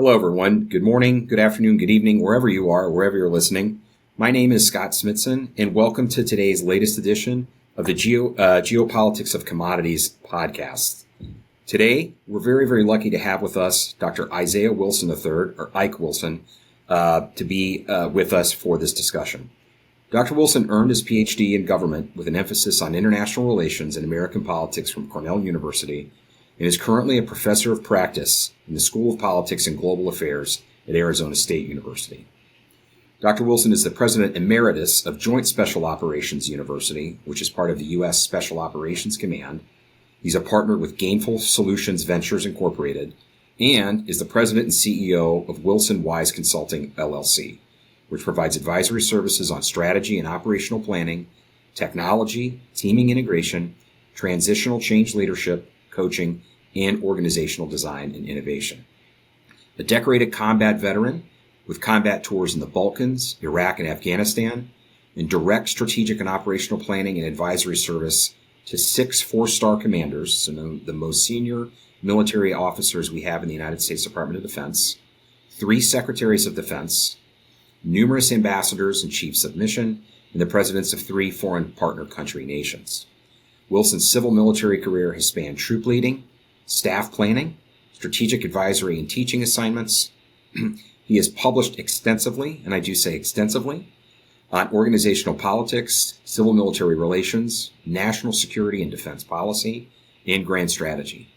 Hello, everyone. Good morning, good afternoon, good evening, wherever you are, wherever you're listening. My name is Scott Smithson, and welcome to today's latest edition of the Geopolitics of Commodities podcast. Today, we're very, very lucky to have with us Dr. Isaiah Wilson III, or Ike Wilson, to be with us for this discussion. Dr. Wilson earned his PhD in government with an emphasis on international relations and American politics from Cornell University, and is currently a professor of practice in the School of Politics and Global Affairs at Arizona State University. Dr. Wilson is the president emeritus of Joint Special Operations University, which is part of the U.S. Special Operations Command. He's a partner with Gainful Solutions Ventures Incorporated, and is the president and CEO of W.i.S.E Consulting, LLC, which provides advisory services on strategy and operational planning, technology, teaming integration, transitional change leadership, coaching, and organizational design and innovation. A decorated combat veteran with combat tours in the Balkans, Iraq, and Afghanistan, and direct strategic and operational planning and advisory service to 6 four-star commanders, so the most senior military officers we have in the United States Department of Defense, 3 secretaries of defense, numerous ambassadors and chiefs of mission, and the presidents of 3 foreign partner country nations. Wilson's civil military career has spanned troop leading, staff planning, strategic advisory and teaching assignments. He has published extensively, and I do say extensively, on organizational politics, civil military relations, national security and defense policy, and grand strategy.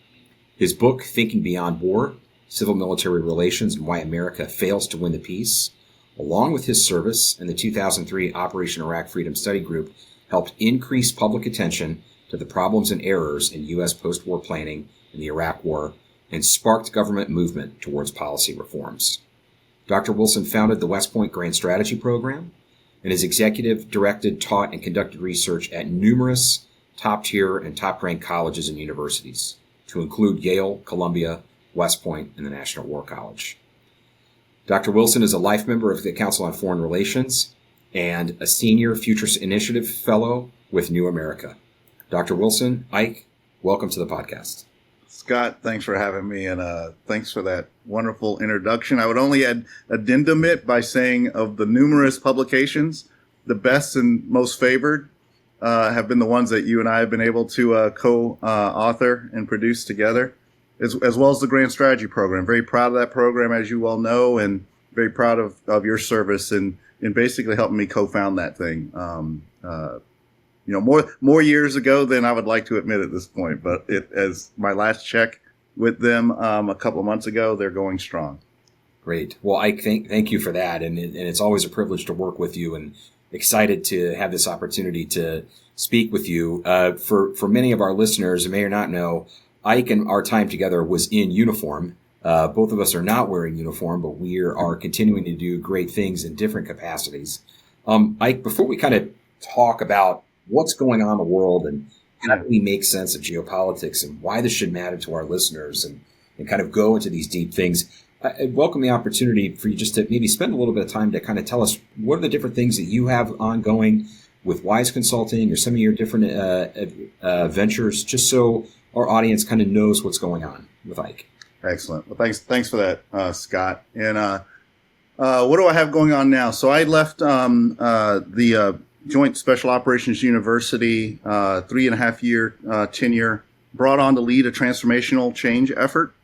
His book, Thinking Beyond War, Civil Military Relations and Why America Fails to Win the Peace, along with his service in the 2003 Operation Iraq Freedom Study Group, helped increase public attention to the problems and errors in U.S. post-war planning in the Iraq War and sparked government movement towards policy reforms. Dr. Wilson founded the West Point Grand Strategy Program and is executive directed, taught, and conducted research at numerous top-tier and top-ranked colleges and universities, to include Yale, Columbia, West Point, and the National War College. Dr. Wilson is a life member of the Council on Foreign Relations and a senior Futures Initiative Fellow with New America. Dr. Wilson, Ike, welcome to the podcast. Scott, thanks for having me, and thanks for that wonderful introduction. I would only addendum it by saying of the numerous publications, the best and most favored have been the ones that you and I have been able to co-author and produce together, as well as the Grand Strategy Program. Very proud of that program, as you well know, and very proud of your service in basically helping me co-found that thing. More years ago than I would like to admit at this point, but as my last check with them a couple of months ago, they're going strong. Great. Well, Ike, thank you for that. And it's always a privilege to work with you, and excited to have this opportunity to speak with you. For many of our listeners who may or not know, Ike and our time together was in uniform. Both of us are not wearing uniform, but we are continuing to do great things in different capacities. Ike, before we kind of talk about what's going on in the world and how do we make sense of geopolitics and why this should matter to our listeners, and kind of go into these deep things, I welcome the opportunity for you just to maybe spend a little bit of time to kind of tell us what are the different things that you have ongoing with W.i.S.E Consulting or some of your different ventures, just so our audience kind of knows what's going on with Ike. Excellent. Well, thanks for that, Scott. And what do I have going on now? So I left the Joint Special Operations University, 3.5-year tenure, brought on to lead a transformational change effort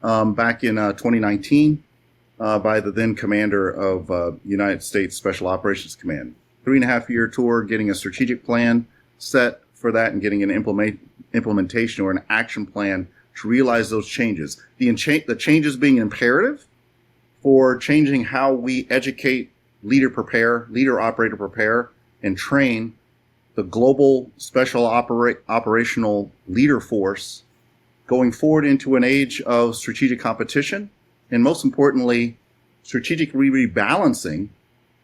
back in 2019 by the then commander of United States Special Operations Command. 3.5-year tour, getting a strategic plan set for that and getting an implementation or an action plan to realize those changes. The changes being imperative for changing how we educate, leader, operator, prepare, and train the global special operational leader force going forward into an age of strategic competition, and most importantly, strategic rebalancing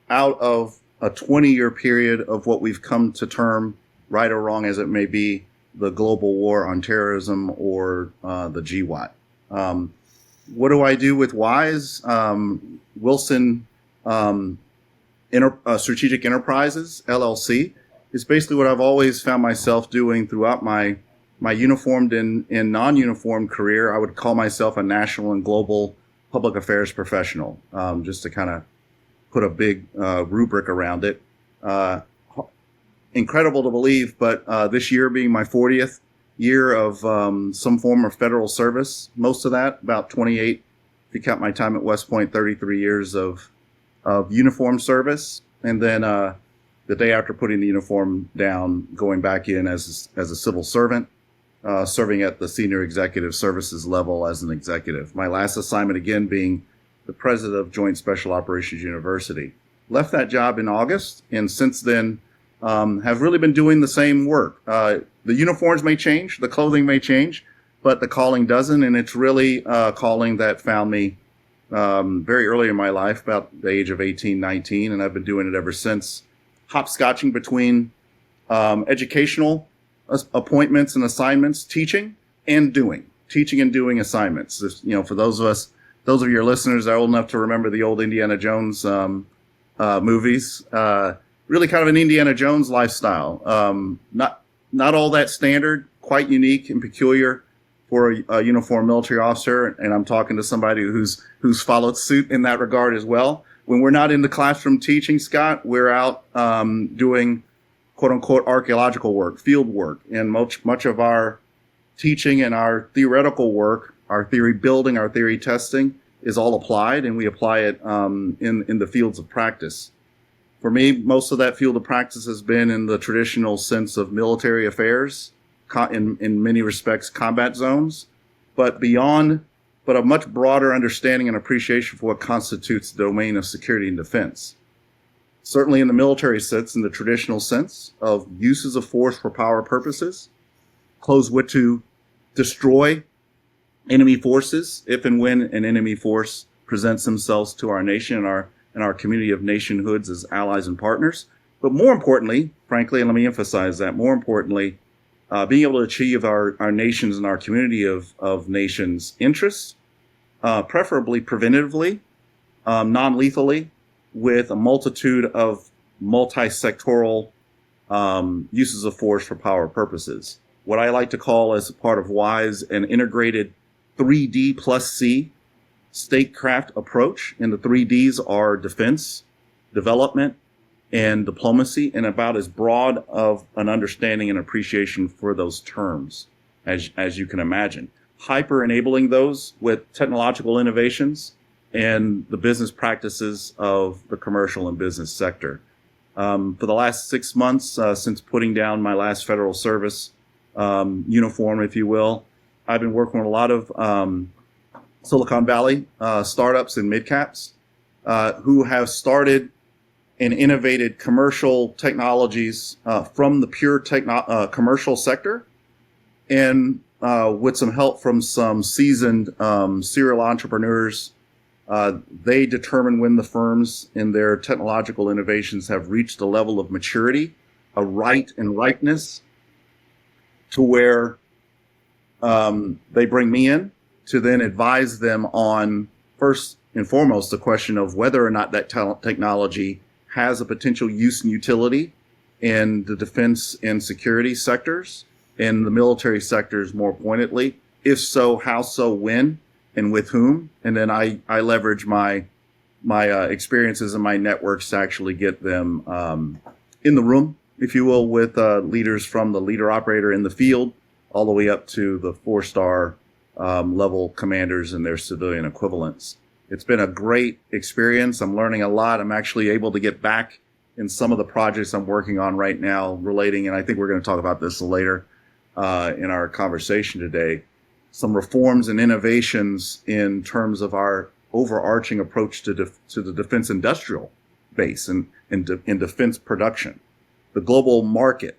out of a 20-year period of what we've come to term, right or wrong as it may be, the global war on terrorism, or the GWAT. What do I do with W.i.S.E? Wilson Strategic Enterprises, LLC, is basically what I've always found myself doing throughout my uniformed and non-uniformed career. I would call myself a national and global public affairs professional, just to kind of put a big rubric around it. Incredible to believe, but this year being my 40th year of some form of federal service, most of that, about 28, if you count my time at West Point, 33 years of uniform service. And then the day after putting the uniform down, going back in as a civil servant, serving at the senior executive services level as an executive. My last assignment, again, being the president of Joint Special Operations University. Left that job in August, and since then have really been doing the same work. The uniforms may change, the clothing may change, but the calling doesn't, and it's really a calling that found me very early in my life, about the age of 18, 19, and I've been doing it ever since, hopscotching between educational appointments and assignments, teaching and doing assignments. For those of your listeners that are old enough to remember the old Indiana Jones movies, really kind of an Indiana Jones lifestyle. Not all that standard, quite unique and peculiar for a uniformed military officer. And I'm talking to somebody who's followed suit in that regard as well. When we're not in the classroom teaching, Scott, we're out doing quote unquote archaeological work, field work. And much of our teaching and our theoretical work, our theory building, our theory testing is all applied, and we apply it in the fields of practice. For me, most of that field of practice has been in the traditional sense of military affairs, in many respects combat zones, but a much broader understanding and appreciation for what constitutes the domain of security and defense. Certainly in the military sense, in the traditional sense of uses of force for power purposes, close wit to destroy enemy forces if and when an enemy force presents themselves to our nation and our community of nationhoods as allies and partners. But more importantly, frankly, and let me emphasize that, more importantly, being able to achieve our nations and our community of nations' interests, preferably preventatively, non-lethally, with a multitude of multi-sectoral uses of force for power purposes. What I like to call, as a part of W.i.S.E, an integrated 3D plus C statecraft approach. And the 3Ds are defense, development, and diplomacy, and about as broad of an understanding and appreciation for those terms as you can imagine. Hyper enabling those with technological innovations and the business practices of the commercial and business sector. For the last 6 months, since putting down my last federal service uniform, if you will, I've been working with a lot of Silicon Valley startups and mid-caps who have started and innovated commercial technologies from the pure commercial sector, and with some help from some seasoned serial entrepreneurs, they determine when the firms in their technological innovations have reached a level of maturity, a right and ripeness, to where they bring me in to then advise them on, first and foremost, the question of whether or not that technology has a potential use and utility in the defense and security sectors, and the military sectors more pointedly. If so, how so, when, and with whom? And then I leverage my experiences and my networks to actually get them in the room, if you will, with leaders from the leader operator in the field all the way up to the 4-star level commanders and their civilian equivalents. It's been a great experience. I'm learning a lot. I'm actually able to get back in some of the projects I'm working on right now relating, and I think we're going to talk about this later in our conversation today, some reforms and innovations in terms of our overarching approach to the defense industrial base and defense production, the global market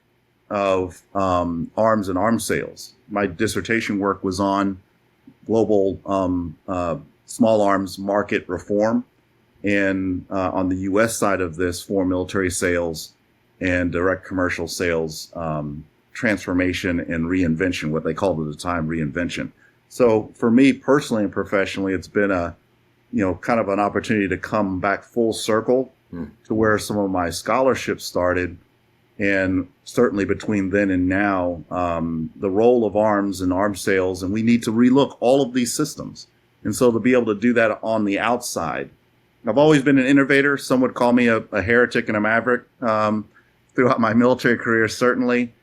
of arms and arms sales. My dissertation work was on global small arms market reform, and on the U.S. side of this, for military sales and direct commercial sales transformation and reinvention, what they called at the time reinvention. So for me personally and professionally, it's been kind of an opportunity to come back full circle to where some of my scholarship started. And certainly between then and now, the role of arms and arms sales, and we need to relook all of these systems. And so to be able to do that on the outside, I've always been an innovator. Some would call me a heretic and a maverick throughout my military career, certainly.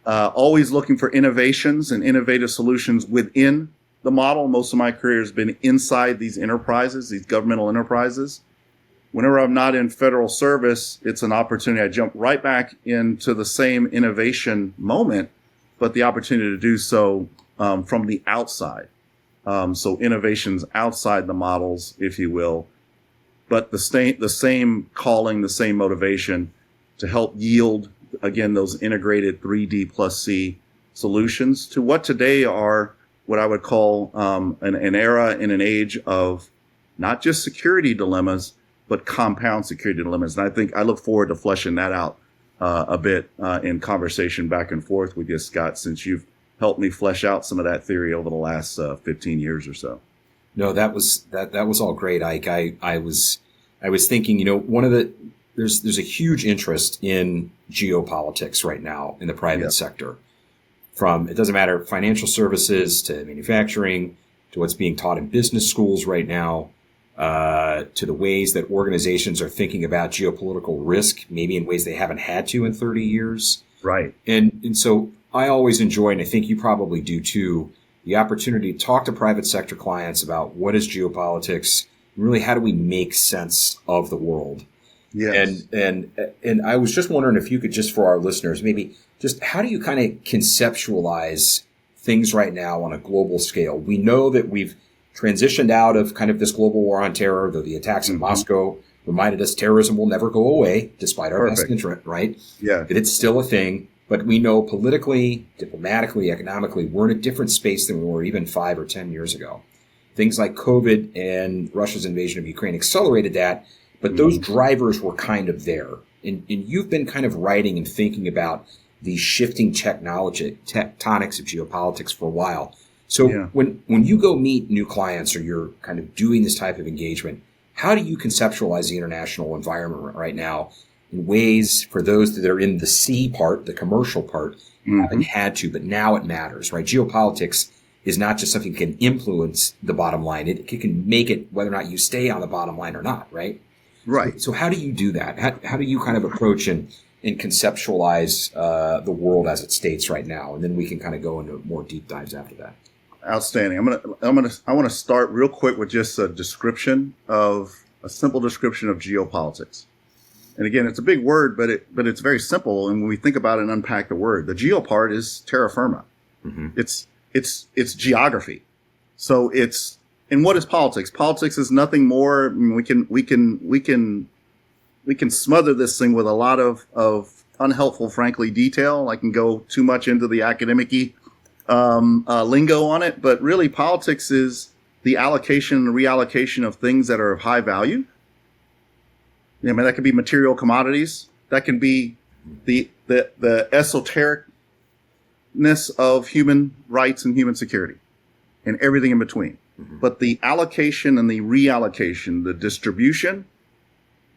Always looking for innovations and innovative solutions within the model. Most of my career has been inside these enterprises, these governmental enterprises. Whenever I'm not in federal service, it's an opportunity. I jump right back into the same innovation moment, but the opportunity to do so from the outside. So innovations outside the models, if you will, but the same calling, the same motivation to help yield, again, those integrated 3D plus C solutions to what today are what I would call an era and an age of not just security dilemmas, but compound security dilemmas. And I think I look forward to fleshing that out a bit in conversation back and forth with you, Scott, since you've helped me flesh out some of that theory over the last 15 years or so. No, that was all great, Ike. I was thinking, there's a huge interest in geopolitics right now in the private sector. From, it doesn't matter, financial services to manufacturing to what's being taught in business schools right now, to the ways that organizations are thinking about geopolitical risk, maybe in ways they haven't had to in 30 years. Right. And so I always enjoy, and I think you probably do too, the opportunity to talk to private sector clients about what is geopolitics, and really how do we make sense of the world. Yes. And I was just wondering if you could, just for our listeners, maybe just how do you kind of conceptualize things right now on a global scale? We know that we've transitioned out of kind of this global war on terror, though the attacks in Moscow reminded us terrorism will never go away, despite our best interest, right? Yeah. That it's still a thing. But we know politically, diplomatically, economically, we're in a different space than we were even 5 or 10 years ago. Things like COVID and Russia's invasion of Ukraine accelerated that, but those drivers were kind of there. And you've been kind of writing and thinking about the shifting tectonics of geopolitics for a while. So when you go meet new clients or you're kind of doing this type of engagement, how do you conceptualize the international environment right now in ways for those that are in the C part, the commercial part, haven't had to, but now it matters, right? Geopolitics is not just something that can influence the bottom line. It can make it whether or not you stay on the bottom line or not, right? Right. So how do you do that? How do you kind of approach and conceptualize the world as it states right now? And then we can kind of go into more deep dives after that. Outstanding. I want to start real quick with just a simple description of geopolitics. And again, it's a big word, but it's very simple. And when we think about it and unpack the word, the geo part is terra firma. It's geography. So and what is politics? Politics is nothing more. I mean, we can smother this thing with a lot of unhelpful, frankly, detail. I can go too much into the academic-y lingo on it, but really politics is the allocation and reallocation of things that are of high value. I mean, that could be material commodities. That can be the esotericness of human rights and human security and everything in between. But the allocation and the reallocation, the distribution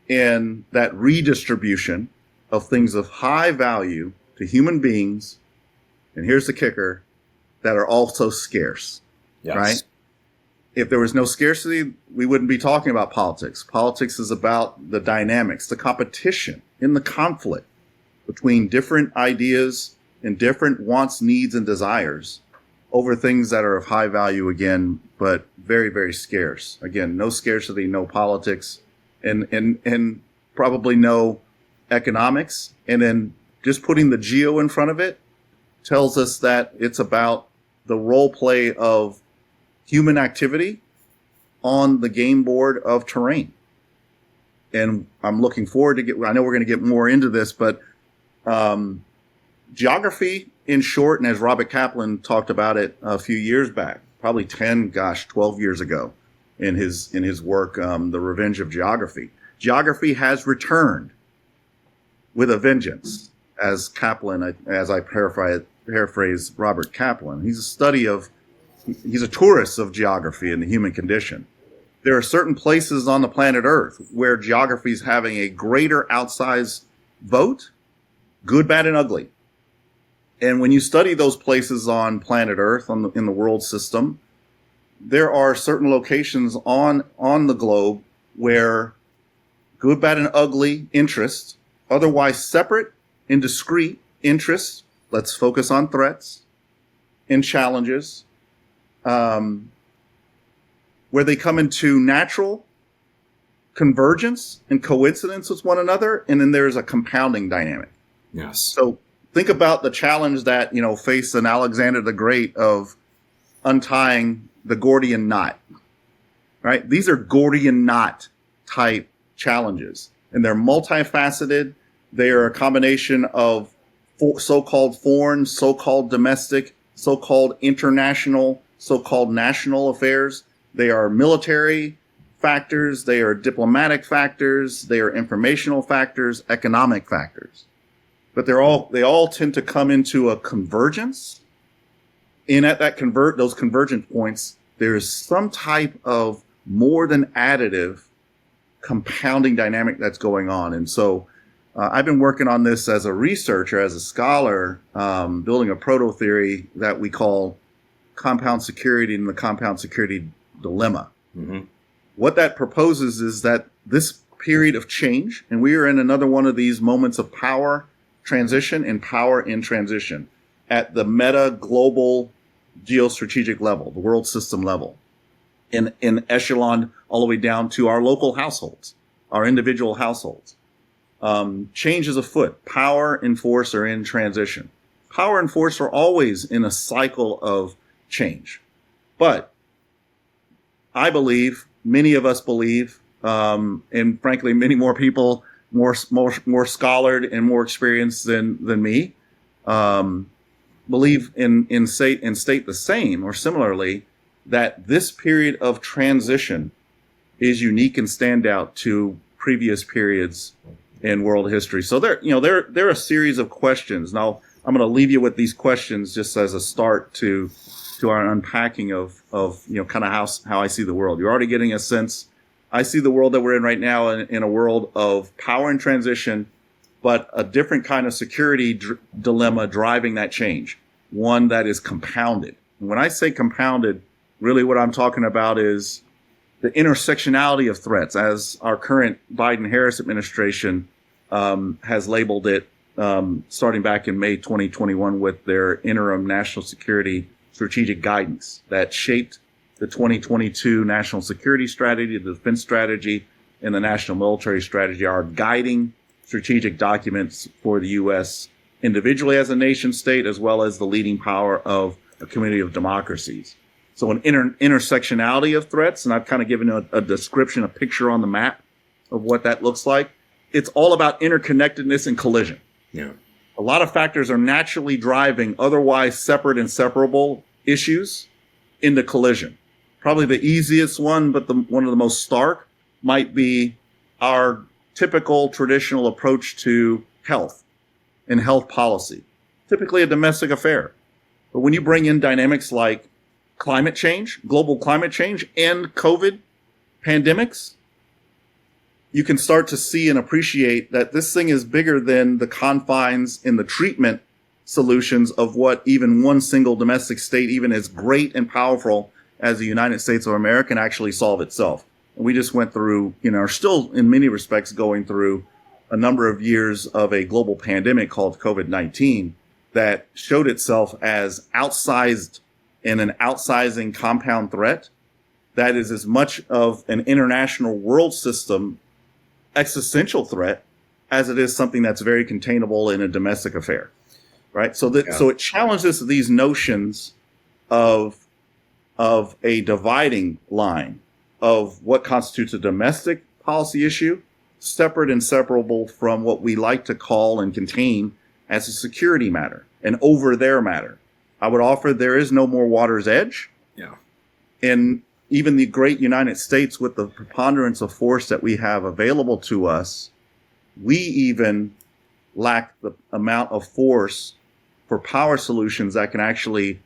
and that redistribution of things of high value to human beings, and here's the kicker, that are also scarce, right? If there was no scarcity, we wouldn't be talking about politics. Politics is about the dynamics, the competition in the conflict between different ideas and different wants, needs, and desires over things that are of high value again, but very, very scarce. Again, no scarcity, no politics, and probably no economics. And then just putting the geo in front of it tells us that it's about the role play of human activity on the game board of terrain. And I'm looking forward to I know we're going to get more into this, but geography in short, and as Robert Kaplan talked about it a few years back, probably 12 years ago in his work, The Revenge of Geography. Geography has returned with a vengeance, as Kaplan, as I paraphrase Robert Kaplan. He's a tourist of geography and the human condition. There are certain places on the planet Earth where geography is having a greater outsized vote, good, bad, and ugly. And when you study those places on planet Earth, in the world system, there are certain locations on the globe where good, bad, and ugly interests, otherwise separate and discrete interests, let's focus on threats and challenges, where they come into natural convergence and coincidence with one another, and then there's a compounding dynamic. Yes. So think about the challenge that, faced an Alexander the Great of untying the Gordian knot, right? These are Gordian knot type challenges, and they're multifaceted. They are a combination of so-called foreign, so-called domestic, so-called international, so-called national affairs. They are military factors. They are diplomatic factors. They are informational factors, economic factors. But they all tend to come into a convergence. And at those convergence points, there's some type of more than additive compounding dynamic that's going on. And so I've been working on this as a researcher, as a scholar, building a proto theory that we call compound security and the compound security dilemma. Mm-hmm. What that proposes is that this period of change, and we are in another one of these moments of power transition and power in transition at the meta global geostrategic level, the world system level, in echelon all the way down to our local households, our individual households. Change is afoot. Power and force are in transition. Power and force are always in a cycle of change. But I believe, many of us believe, and frankly, many more people, more scholared and more experienced than me, believe and state the same or similarly, that this period of transition is unique and stand out to previous periods in world history. So there are a series of questions. Now I'm going to leave you with these questions just as a start to our unpacking of kind of how I see the world. You're already getting a sense. I see the world that we're in right now in a world of power and transition, but a different kind of security dilemma driving that change, one that is compounded. And when I say compounded, really what I'm talking about is the intersectionality of threats, as our current Biden-Harris administration has labeled it, starting back in May 2021 with their interim national security strategic guidance that shaped the 2022 national security strategy, the defense strategy, and the national military strategy are guiding strategic documents for the U.S. individually as a nation state, as well as the leading power of a community of democracies. So an intersectionality of threats, and I've kind of given a description, a picture on the map of what that looks like. It's all about interconnectedness and collision. Yeah. A lot of factors are naturally driving otherwise separate and separable issues into collision. Probably the easiest one, but one of the most stark, might be our typical traditional approach to health and health policy. Typically a domestic affair. But when you bring in dynamics like climate change, global climate change, and COVID pandemics, you can start to see and appreciate that this thing is bigger than the confines and the treatment solutions of what even one single domestic state, even as great and powerful as the United States of America, can actually solve itself. And we just went through, are still in many respects going through a number of years of a global pandemic called COVID-19 that showed itself as outsized and an outsizing compound threat that is as much of an international world system existential threat as it is something that's very containable in a domestic affair, right? So it challenges these notions of a dividing line of what constitutes a domestic policy issue, separate and separable from what we like to call and contain as a security matter, an over there matter. I would offer there is no more water's edge. Yeah. And even the great United States, with the preponderance of force that we have available to us, we even lack the amount of force for power solutions that can actually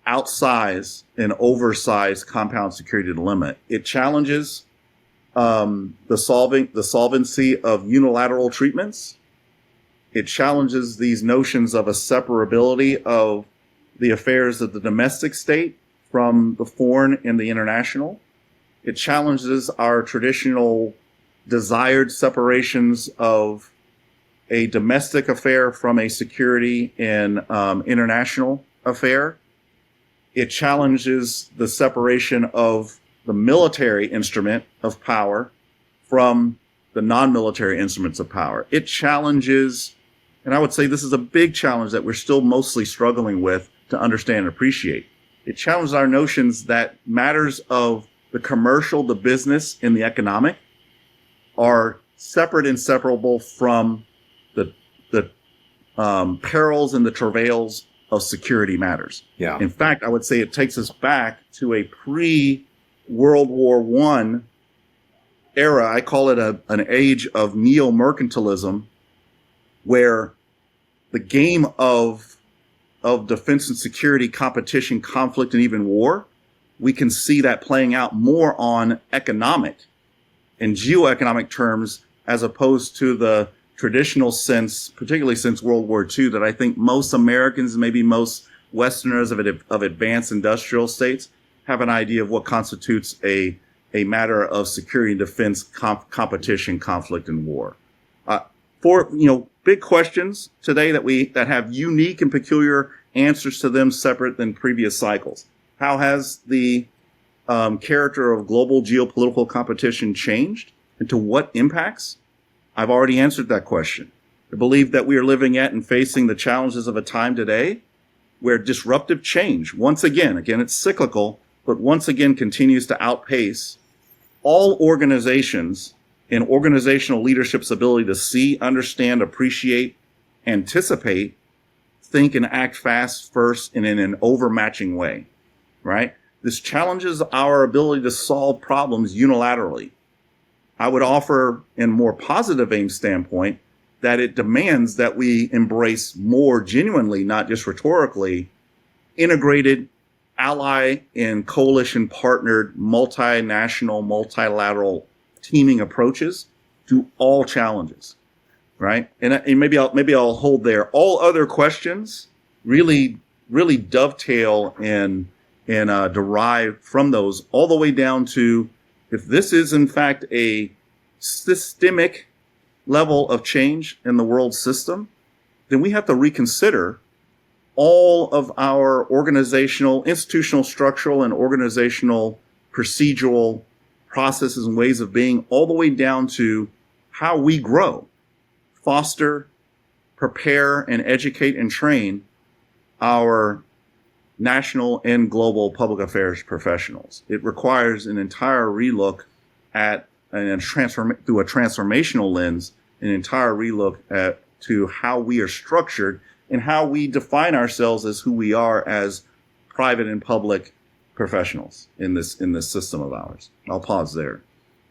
outsize and oversize compound security dilemma. It challenges the solvency of unilateral treatments. It challenges these notions of a separability of the affairs of the domestic state from the foreign and the international. It challenges our traditional desired separations of a domestic affair from a security and international affair. It challenges the separation of the military instrument of power from the non-military instruments of power. It challenges, and I would say this is a big challenge that we're still mostly struggling with to understand and appreciate. It challenges our notions that matters of the commercial, the business, and the economic are separate and separable from the perils and the travails of security matters. Yeah. In fact, I would say it takes us back to a pre-World War I era. I call it an age of Neo-Mercantilism, where the game of defense and security, competition, conflict, and even war, we can see that playing out more on economic and geoeconomic terms as opposed to the traditional sense, particularly since World War II, that I think most Americans, maybe most Westerners of advanced industrial states, have an idea of what constitutes a matter of security and defense, competition, conflict, and war. For big questions today that have unique and peculiar answers to them, separate than previous cycles. How has the character of global geopolitical competition changed, and to what impacts? I've already answered that question. I believe that we are living at and facing the challenges of a time today where disruptive change, once again it's cyclical, but once again continues to outpace all organizations and organizational leadership's ability to see, understand, appreciate, anticipate, think, and act fast, first, and in an overmatching way, right? This challenges our ability to solve problems unilaterally. I would offer, in a more positive aim standpoint, that it demands that we embrace more genuinely, not just rhetorically, integrated, ally and coalition partnered, multinational, multilateral teaming approaches to all challenges, right? And maybe I'll hold there. All other questions really dovetail and derive from those, all the way down to, if this is in fact a systemic level of change in the world system, then we have to reconsider all of our organizational, institutional, structural, and organizational procedural processes and ways of being, all the way down to how we grow, foster, prepare, and educate and train our national and global public affairs professionals. It requires an entire relook at, and through a transformational lens, an entire relook to how we are structured and how we define ourselves as who we are as private and public professionals in this system of ours. I'll pause there.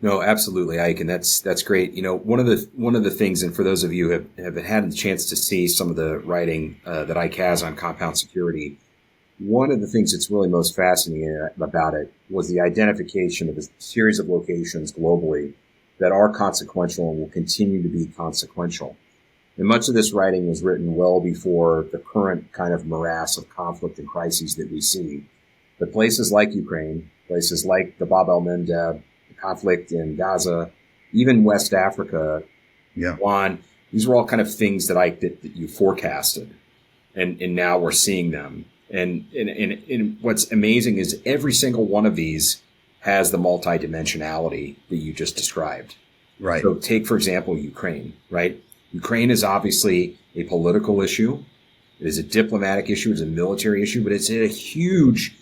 No, absolutely, Ike, and that's great. One of the things, and for those of you who have had a chance to see some of the writing that Ike has on compound security, one of the things that's really most fascinating about it was the identification of a series of locations globally that are consequential and will continue to be consequential. And much of this writing was written well before the current kind of morass of conflict and crises that we see. But places like Ukraine, places like the Bab el-Mandeb, the conflict in Gaza, even West Africa, Juan, these were all kind of things that you forecasted. And now we're seeing them. And what's amazing is every single one of these has the multidimensionality that you just described. Right. So take, for example, Ukraine, right? Ukraine is obviously a political issue. It is a diplomatic issue. It's a military issue, but it's a huge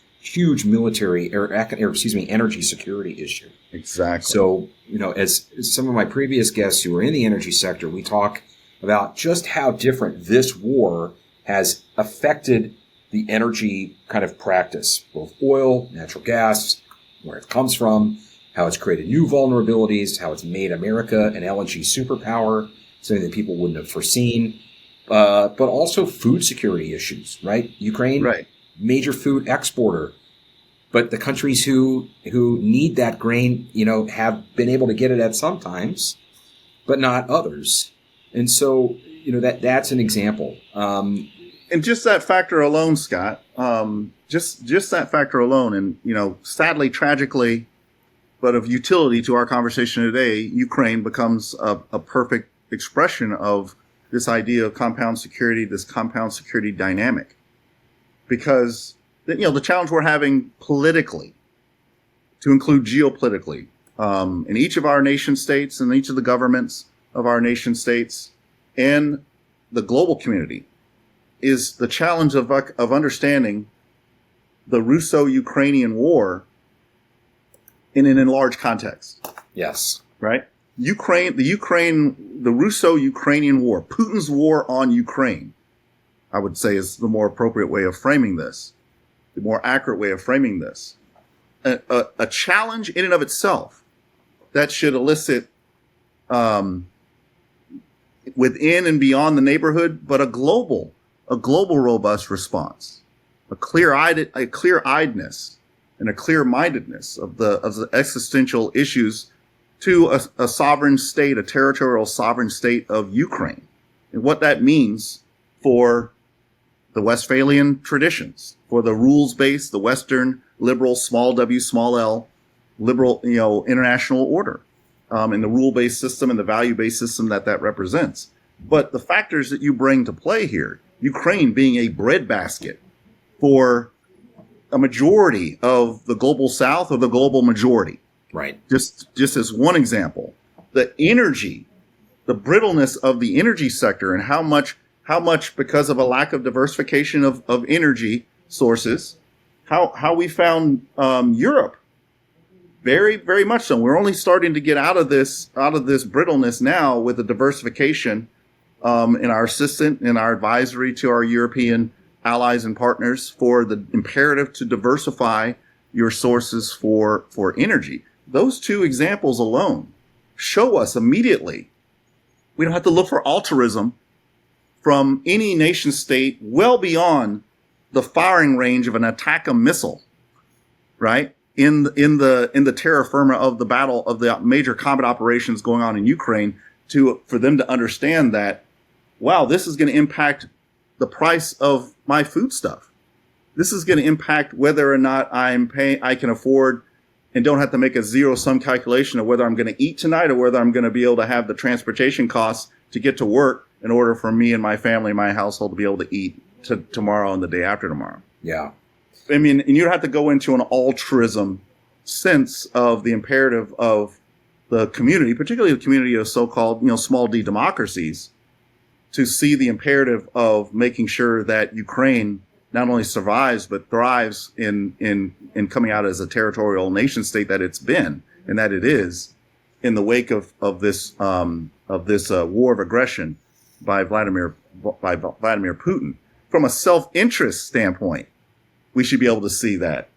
military energy security issue. Exactly. So, as some of my previous guests who are in the energy sector, we talk about just how different this war has affected the energy kind of practice, both oil, natural gas, where it comes from, how it's created new vulnerabilities, how it's made America an LNG superpower, something that people wouldn't have foreseen, but also food security issues, right? Ukraine, right. Major food exporter, but the countries who need that grain, have been able to get it at some times, but not others. And so, that's an example. And just that factor alone, Scott, just that factor alone, and sadly, tragically, but of utility to our conversation today, Ukraine becomes a perfect expression of this idea of compound security, this compound security dynamic, because the challenge we're having politically, to include geopolitically, in each of our nation states and each of the governments of our nation states and the global community, is the challenge of understanding the Russo-Ukrainian war in an enlarged context. Yes. Right? The Russo-Ukrainian war, Putin's war on Ukraine, I would say is the more appropriate way of framing this, the more accurate way of framing this. A challenge in and of itself that should elicit within and beyond the neighborhood, but a global robust response, a clear-eyedness and a clear-mindedness of the existential issues to a sovereign state, a territorial sovereign state of Ukraine, and what that means for the Westphalian traditions, for the rules-based, the Western liberal, small w, small l, liberal, international order, and the rule-based system and the value-based system that represents. But the factors that you bring to play here, Ukraine being a breadbasket for a majority of the global South or the global majority. Right. Just as one example, the brittleness of the energy sector, and how much because of a lack of diversification of energy sources, how we found Europe very, very much so. We're only starting to get out of this brittleness now with the diversification in our assistance and our advisory to our European allies and partners for the imperative to diversify your sources for energy. Those two examples alone show us immediately we don't have to look for altruism from any nation state well beyond the firing range of an ATACMS missile, right? In the terra firma of the battle of the major combat operations going on in Ukraine, for them to understand that, wow, this is going to impact the price of my foodstuff. This is going to impact whether or not I can afford and don't have to make a zero-sum calculation of whether I'm going to eat tonight or whether I'm going to be able to have the transportation costs to get to work in order for me and my family, my household, to be able to eat tomorrow and the day after tomorrow. Yeah. I mean, and you have to go into an altruism sense of the imperative of the community, particularly the community of so-called, small d democracies, to see the imperative of making sure that Ukraine not only survives but thrives in coming out as a territorial nation state that it's been and that it is in the wake of this war of aggression by Vladimir Putin. From a self-interest standpoint, we should be able to see that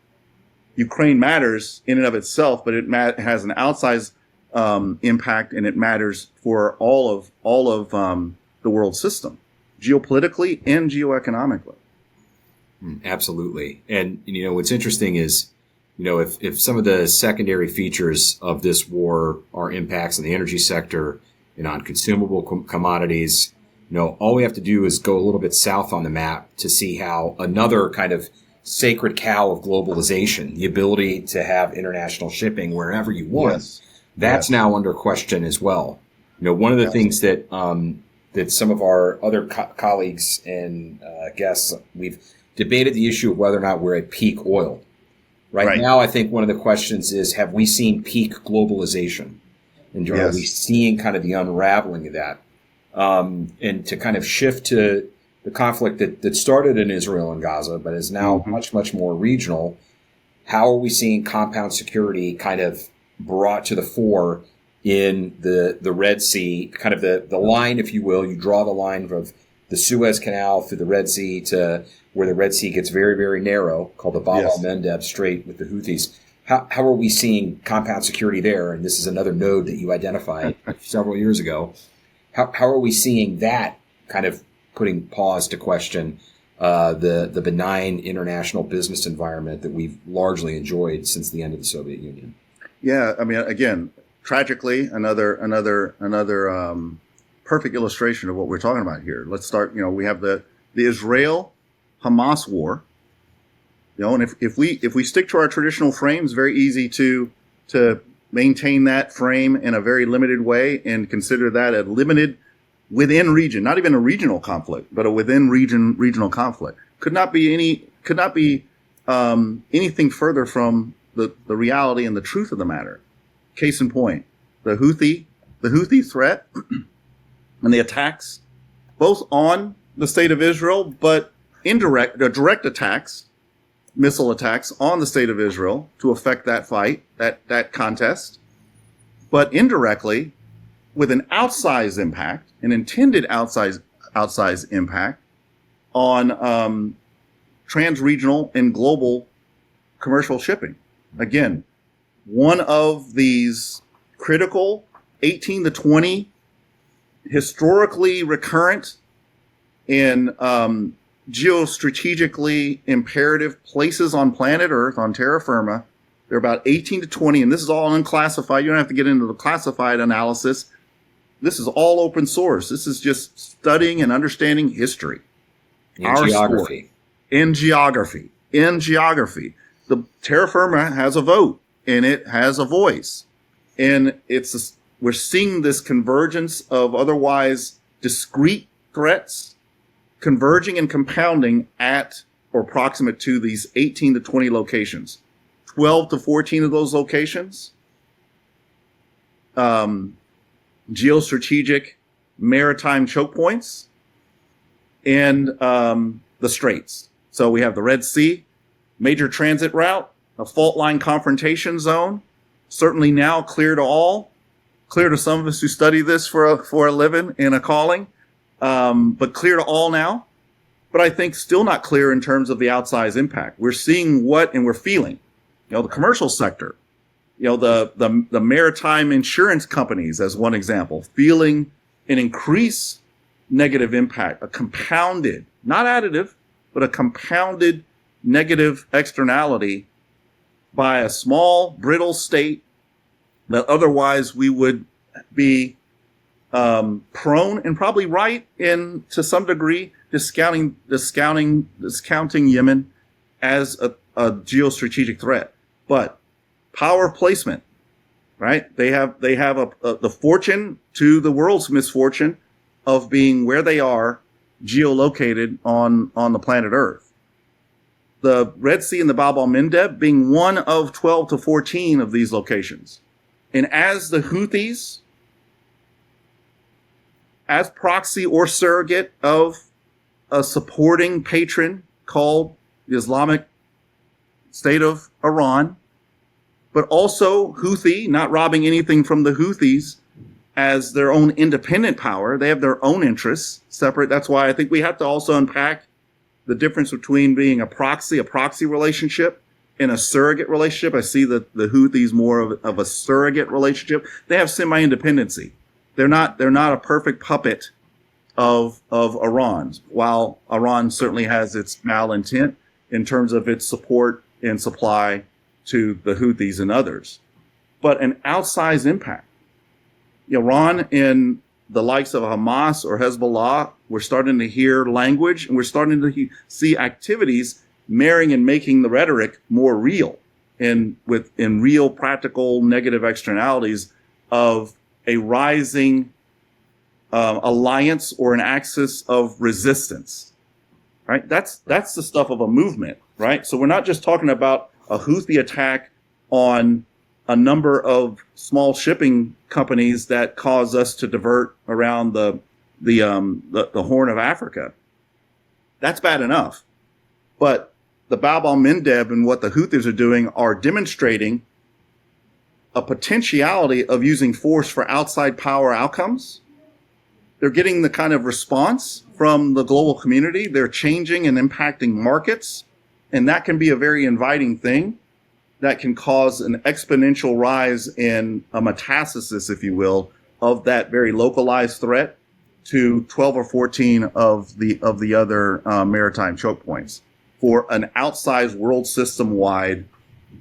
Ukraine matters in and of itself, but it has an outsized impact, and it matters for all of the world system, geopolitically and geoeconomically. Absolutely. And, what's interesting is, if some of the secondary features of this war are impacts on the energy sector and on consumable commodities, all we have to do is go a little bit south on the map to see how another kind of sacred cow of globalization, the ability to have international shipping wherever you want, that's now under question as well. One of the things that that some of our other colleagues and guests, we've debated the issue of whether or not we're at peak oil. Right now, I think one of the questions is, have we seen peak globalization? And are we seeing kind of the unraveling of that? And to kind of shift to the conflict that started in Israel and Gaza, but is now much, much more regional, how are we seeing compound security kind of brought to the fore in the Red Sea, kind of the line, if you will? You draw the line of the Suez Canal through the Red Sea to where the Red Sea gets very, very narrow, called the Bab el-Mandeb Strait with the Houthis. How are we seeing compound security there? And this is another node that you identified several years ago. How are we seeing that kind of putting pause to question the benign international business environment that we've largely enjoyed since the end of the Soviet Union? Yeah, I mean, again, tragically, another perfect illustration of what we're talking about here. Let's start. We have the the Israel-Hamas war. And if we stick to our traditional frames, very easy to maintain that frame in a very limited way and consider that a limited within region, not even a regional conflict, but a within regional conflict. Could not be anything further from the reality and the truth of the matter. Case in point, the Houthi threat and the attacks, both on the state of Israel, but direct attacks, missile attacks on the state of Israel to affect that fight, that contest, but indirectly with an outsized impact, an intended outsized impact on trans-regional and global commercial shipping. Again, one of these critical 18 to 20 historically recurrent and geostrategically imperative places on planet Earth, on terra firma. There are about 18 to 20, and this is all unclassified. You don't have to get into the classified analysis. This is all open source. This is just studying and understanding history. And geography. In geography. The terra firma has a vote, and it has a voice. And we're seeing this convergence of otherwise discrete threats converging and compounding at or proximate to these 18 to 20 locations. 12 to 14 of those locations, geostrategic maritime choke points, and the straits. So we have the Red Sea, major transit route, a fault line confrontation zone, certainly now clear to all, clear to some of us who study this for a living and a calling, but clear to all now. But I think still not clear in terms of the outsized impact. We're seeing and we're feeling. The commercial sector, the maritime insurance companies, as one example, feeling an increased negative impact, a compounded, not additive, but a compounded negative externality by a small, brittle state that otherwise we would be prone and probably right in, to some degree, discounting Yemen as a geostrategic threat. But power placement, right? They have the fortune to the world's misfortune of being where they are, geolocated on the planet Earth. The Red Sea and the Bab al-Mandeb being one of 12 to 14 of these locations. And as the Houthis, as proxy or surrogate of a supporting patron called the Islamic State of Iran, but also Houthi, not robbing anything from the Houthis as their own independent power. They have their own interests separate. That's why I think we have to also unpack the difference between being a proxy relationship and a surrogate relationship. I see the Houthis more of a surrogate relationship. They have semi-independency. They're not a perfect puppet of Iran, while Iran certainly has its malintent in terms of its support and supply to the Houthis and others. But an outsized impact. Iran and the likes of Hamas or Hezbollah, we're starting to hear language, and we're starting to see activities marrying and making the rhetoric more real, and in real practical negative externalities of a rising alliance or an axis of resistance, right? That's the stuff of a movement, right? So we're not just talking about a Houthi attack on a number of small shipping companies that cause us to divert around the Horn of Africa. That's bad enough. But the Bab al-Mandeb and what the Houthis are doing are demonstrating a potentiality of using force for outside power outcomes. They're getting the kind of response from the global community. They're changing and impacting markets. And that can be a very inviting thing that can cause an exponential rise in a metastasis, if you will, of that very localized threat to 12 or 14 of the other maritime choke points for an outsized world system-wide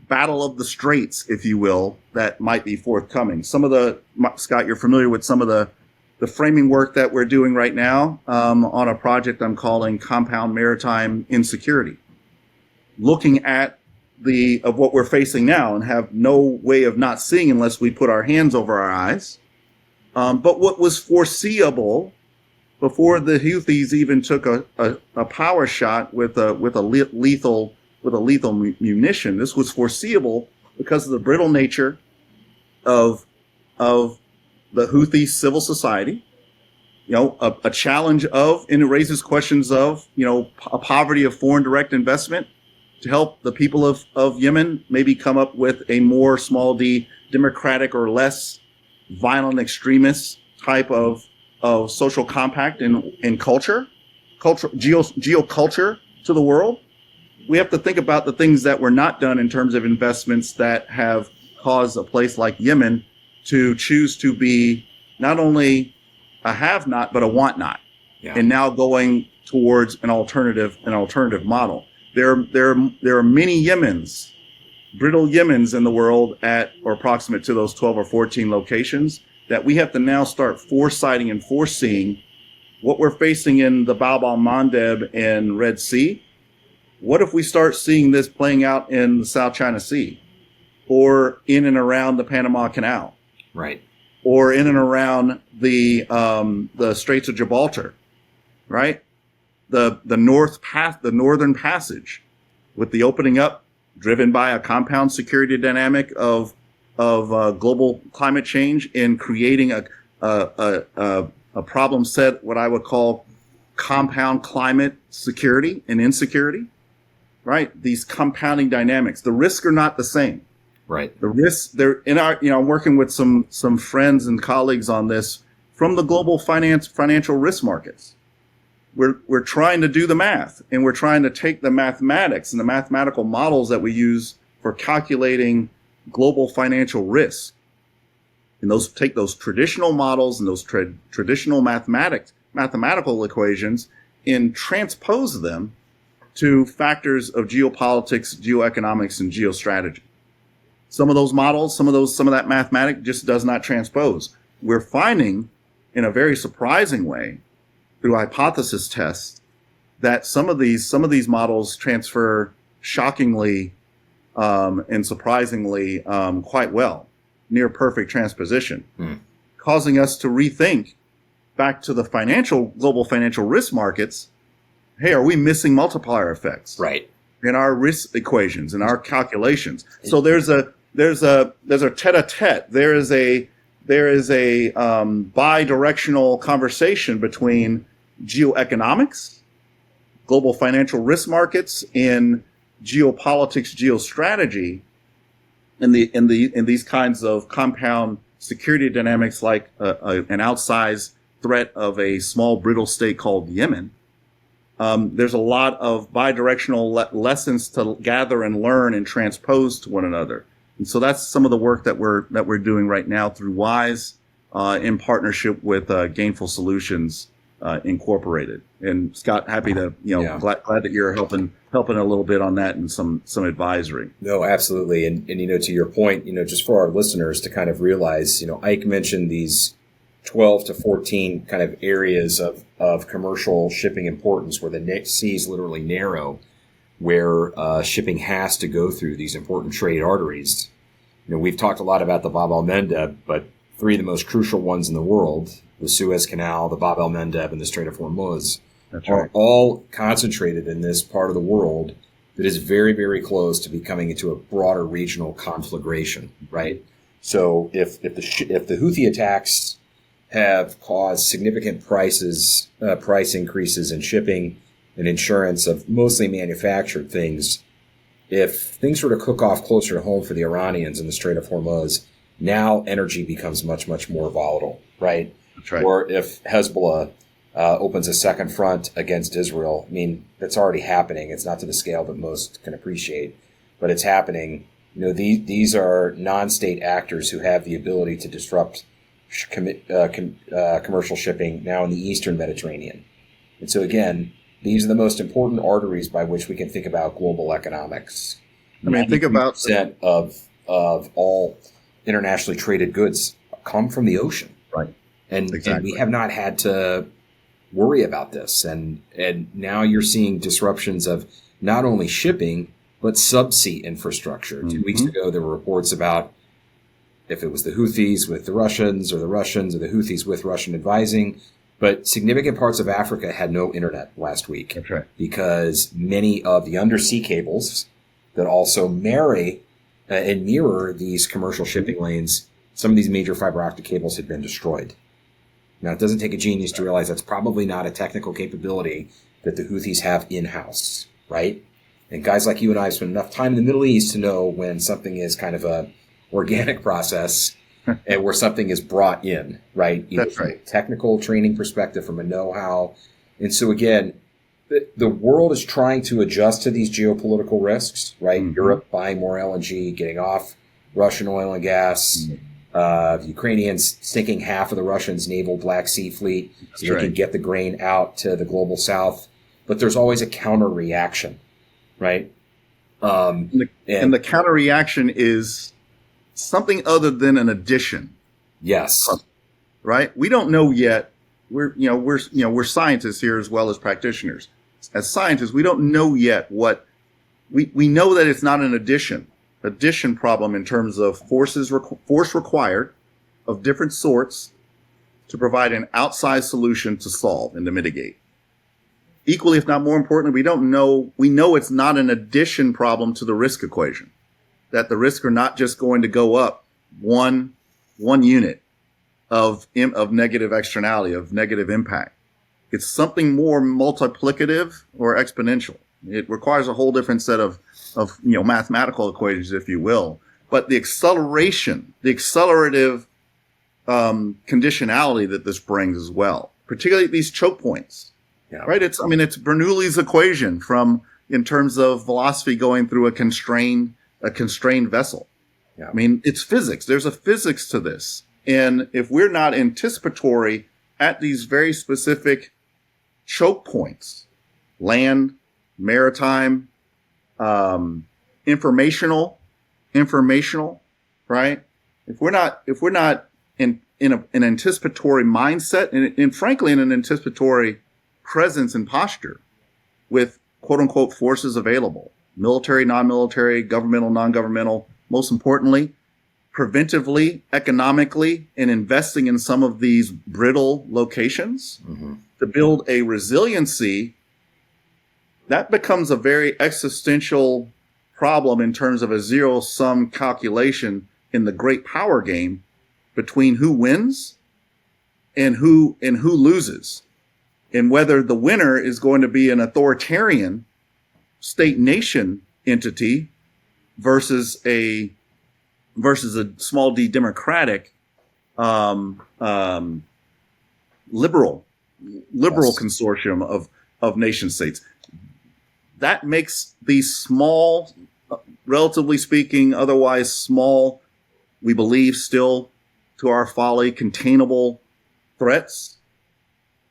battle of the straits, if you will, that might be forthcoming. Scott, you're familiar with some of the the framing work that we're doing right now on a project I'm calling Compound Maritime Insecurity, looking at of what we're facing now and have no way of not seeing unless we put our hands over our eyes. But what was foreseeable before the Houthis even took a power shot with a lethal munition, this was foreseeable because of the brittle nature of the Houthi civil society. A challenge of, and it raises questions of, a poverty of foreign direct investment to help the people of Yemen maybe come up with a more small d democratic or less violent extremist type of social compact in geoculture to the world. We have to think about the things that were not done in terms of investments that have caused a place like Yemen to choose to be not only a have not, but a want not. Yeah. And now going towards an alternative model. There are many Yemens, brittle Yemens in the world at or approximate to those 12 or 14 locations that we have to now start foresighting and foreseeing what we're facing in the Bab al-Mandeb and Red Sea. What if we start seeing this playing out in the South China Sea or in and around the Panama Canal? Right. Or in and around the Straits of Gibraltar, right? The Northern Passage, with the opening up, driven by a compound security dynamic of global climate change, in creating a problem set, what I would call compound climate security and insecurity, right? These compounding dynamics. The risks are not the same. Right. The risks, they're in our, I'm working with some friends and colleagues on this from the global financial risk markets. We're trying to do the math, and we're trying to take the mathematics and the mathematical models that we use for calculating global financial risk, and take those traditional models and those traditional mathematical equations and transpose them to factors of geopolitics, geoeconomics, and geostrategy. Some of those models, some of that mathematics just does not transpose. We're finding, in a very surprising way, through hypothesis tests, that some of these models transfer shockingly and surprisingly quite well, near perfect transposition, causing us to rethink back to the global financial risk markets. Hey, are we missing multiplier effects? Right. In our risk equations, in our calculations? So there's a tete-a-tete. There is a bi-directional conversation between geoeconomics, global financial risk markets, and geopolitics, geostrategy, in these kinds of compound security dynamics, like an outsized threat of a small brittle state called Yemen. There's a lot of bi-directional lessons to gather and learn and transpose to one another. And so that's some of the work that we're doing right now through W.i.S.E, in partnership with Gainful Solutions Incorporated. And Scott, happy to glad that you're helping a little bit on that and some advisory. No, absolutely. And to your point, just for our listeners to kind of realize, Ike mentioned these 12 to 14 kind of areas of commercial shipping importance where the seas literally narrow, where shipping has to go through these important trade arteries. We've talked a lot about the Bab el-Mandeb, but three of the most crucial ones in the world, the Suez Canal, the Bab el-Mandeb, and the Strait of Hormuz, are all concentrated in this part of the world that is very, very close to becoming into a broader regional conflagration, right? So if the Houthi attacks have caused significant price increases in shipping and insurance of mostly manufactured things, if things were to cook off closer to home for the Iranians in the Strait of Hormuz, now energy becomes much, much more volatile, right? That's right. Or if Hezbollah opens a second front against Israel, that's already happening. It's not to the scale that most can appreciate, but it's happening. These are non-state actors who have the ability to disrupt commercial shipping now in the Eastern Mediterranean. And so again, these are the most important arteries by which we can think about global economics. Think about 90% of all internationally traded goods come from the ocean. Right. And we have not had to worry about this. And now you're seeing disruptions of not only shipping, but subsea infrastructure. 2 weeks ago, there were reports about if it was the Houthis with the Russians or the Houthis with Russian advising. But significant parts of Africa had no internet last week. That's right. Because many of the undersea cables that also marry and mirror these commercial shipping lanes, some of these major fiber optic cables had been destroyed. Now, it doesn't take a genius to realize that's probably not a technical capability that the Houthis have in-house, right? And guys like you and I have spent enough time in the Middle East to know when something is kind of a organic process and where something is brought in, right? Either That's right. From a technical training perspective, from a know-how. And so again, the world is trying to adjust to these geopolitical risks, right? Europe buying more LNG, getting off Russian oil and gas, the Ukrainians sinking half of the Russians' naval Black Sea fleet so they can get the grain out to the global south. But there's always a counter reaction, right? And the counter reaction is something other than an addition. Yes. Right? We don't know yet. We're scientists here as well as practitioners. As scientists, we don't know yet what we know that it's not an addition problem in terms of force required of different sorts to provide an outsized solution to solve and to mitigate. Equally, if not more importantly, we know it's not an addition problem to the risk equation, that the risks are not just going to go up one unit of negative externality, of negative impact. It's something more multiplicative or exponential. It requires a whole different set of mathematical equations, if you will. But the accelerative conditionality that this brings as well, particularly these choke points, right? It's Bernoulli's equation in terms of velocity going through a constrained vessel. Yeah. I mean, it's physics. There's a physics to this. And if we're not anticipatory at these very specific choke points, land, maritime, informational, right? If we're not in an anticipatory mindset and frankly in an anticipatory presence and posture with quote unquote forces available, military, non-military, governmental, non-governmental, most importantly, preventively, economically, and investing in some of these brittle locations to build a resiliency, that becomes a very existential problem in terms of a zero-sum calculation in the great power game between who wins and who loses, and whether the winner is going to be an authoritarian state-nation entity versus a small d democratic liberal consortium of nation states. That makes these small, relatively speaking, otherwise small, we believe still to our folly, containable threats,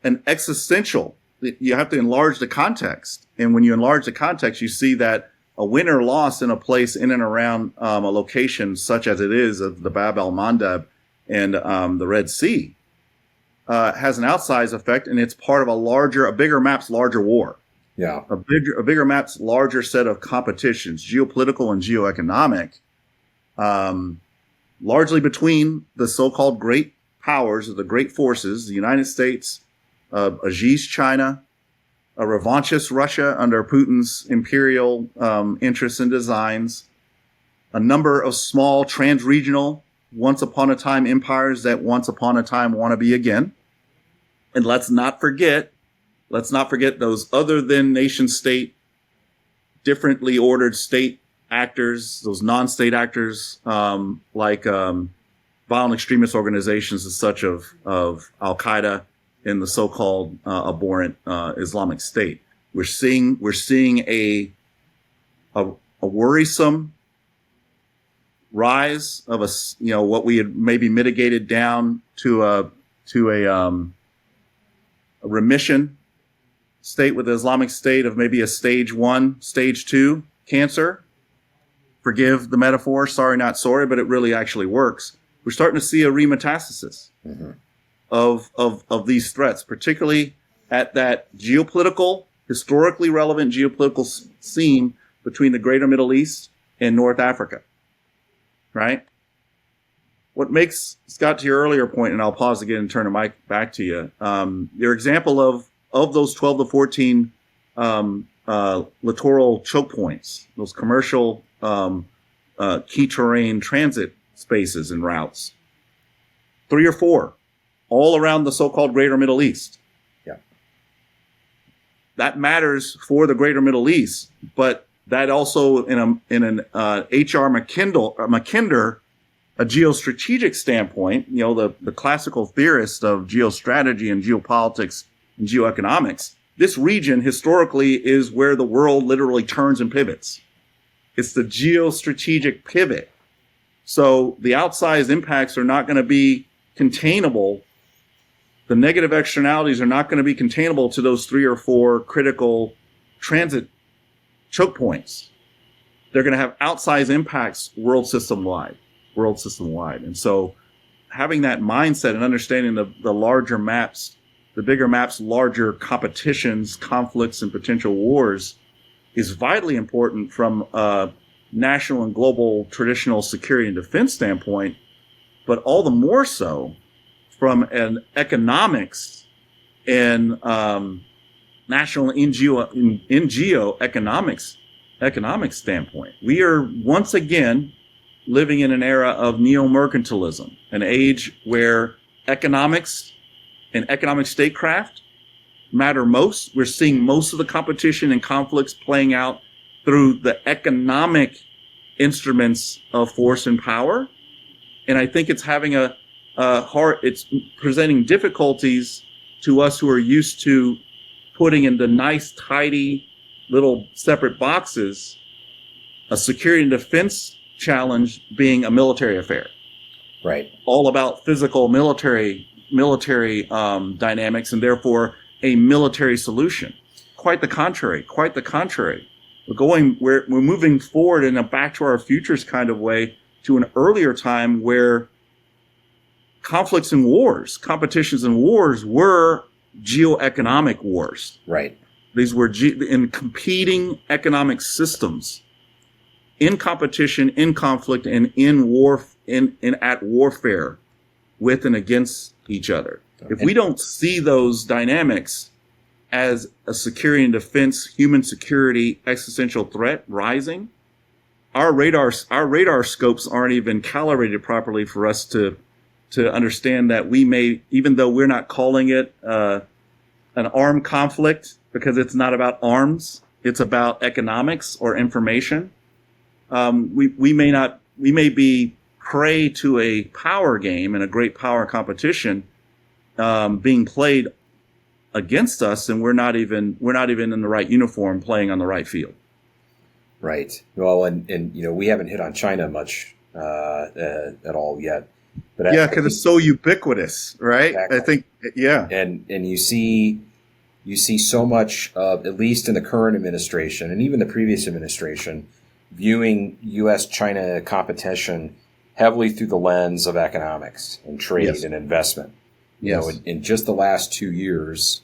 an existential. You have to enlarge the context. And when you enlarge the context, you see that a win or loss in a place in and around a location such as it is of the Bab el-Mandeb and the Red Sea has an outsized effect, and it's part of a bigger map's larger war. Yeah, a bigger map's larger set of competitions, geopolitical and geoeconomic, largely between the so-called great powers of the great forces, the United States, Xi's China, a revanchist Russia under Putin's imperial interests and designs, a number of small trans-regional, once-upon-a-time empires that once upon a time want to be again. And let's not forget those other than nation-state, differently ordered state actors, those non-state actors like violent extremist organizations as such of Al-Qaeda in the so-called abhorrent Islamic State. We're seeing a worrisome rise of what we had maybe mitigated down to a remission state with the Islamic State of maybe a stage 1, stage 2 cancer. Forgive the metaphor, sorry not sorry, but it really actually works. We're starting to see a remetastasis of these threats, particularly at that geopolitical, historically relevant geopolitical scene between the greater Middle East and North Africa, right? What makes, Scott, to your earlier point, and I'll pause again and turn the mic back to you, your example of those 12 to 14 littoral choke points, those commercial key terrain transit spaces and routes, 3 or 4, all around the so-called greater Middle East. Yeah. That matters for the greater Middle East, but that also in an H.R. Mackinder, a geostrategic standpoint, the classical theorist of geostrategy and geopolitics and geoeconomics, this region historically is where the world literally turns and pivots. It's the geostrategic pivot. So the outsized impacts are not going to be containable. The negative externalities are not going to be containable to those 3 or 4 critical transit choke points. They're going to have outsized impacts world system wide. And so having that mindset and understanding the larger maps, the bigger maps, larger competitions, conflicts, and potential wars is vitally important from a national and global traditional security and defense standpoint, but all the more so from an economics and national and geoeconomics standpoint. We are once again living in an era of neo-mercantilism, an age where economics and economic statecraft matter most. We're seeing most of the competition and conflicts playing out through the economic instruments of force and power. And I think it's having it's presenting difficulties to us who are used to putting into nice, tidy little separate boxes a security and defense challenge being a military affair. Right. All about physical military dynamics and therefore a military solution. Quite the contrary. We're moving forward in a back to our futures kind of way to an earlier time where conflicts and wars, competitions and wars were geoeconomic wars. Right. These were in competing economic systems, in competition, in conflict, and in war, at warfare with and against each other. If we don't see those dynamics as a security and defense, human security, existential threat rising, our radar scopes aren't even calibrated properly for us to understand that we may, even though we're not calling it an armed conflict because it's not about arms, it's about economics or information. We may be prey to a power game and a great power competition being played against us, and we're not even in the right uniform playing on the right field. Right. Well, and we haven't hit on China much at all yet. But because it's so ubiquitous, right? Exactly. I think, yeah. And you see so much of, at least in the current administration and even the previous administration, viewing U.S.-China competition heavily through the lens of economics and trade and investment. Yes. In just the last 2 years,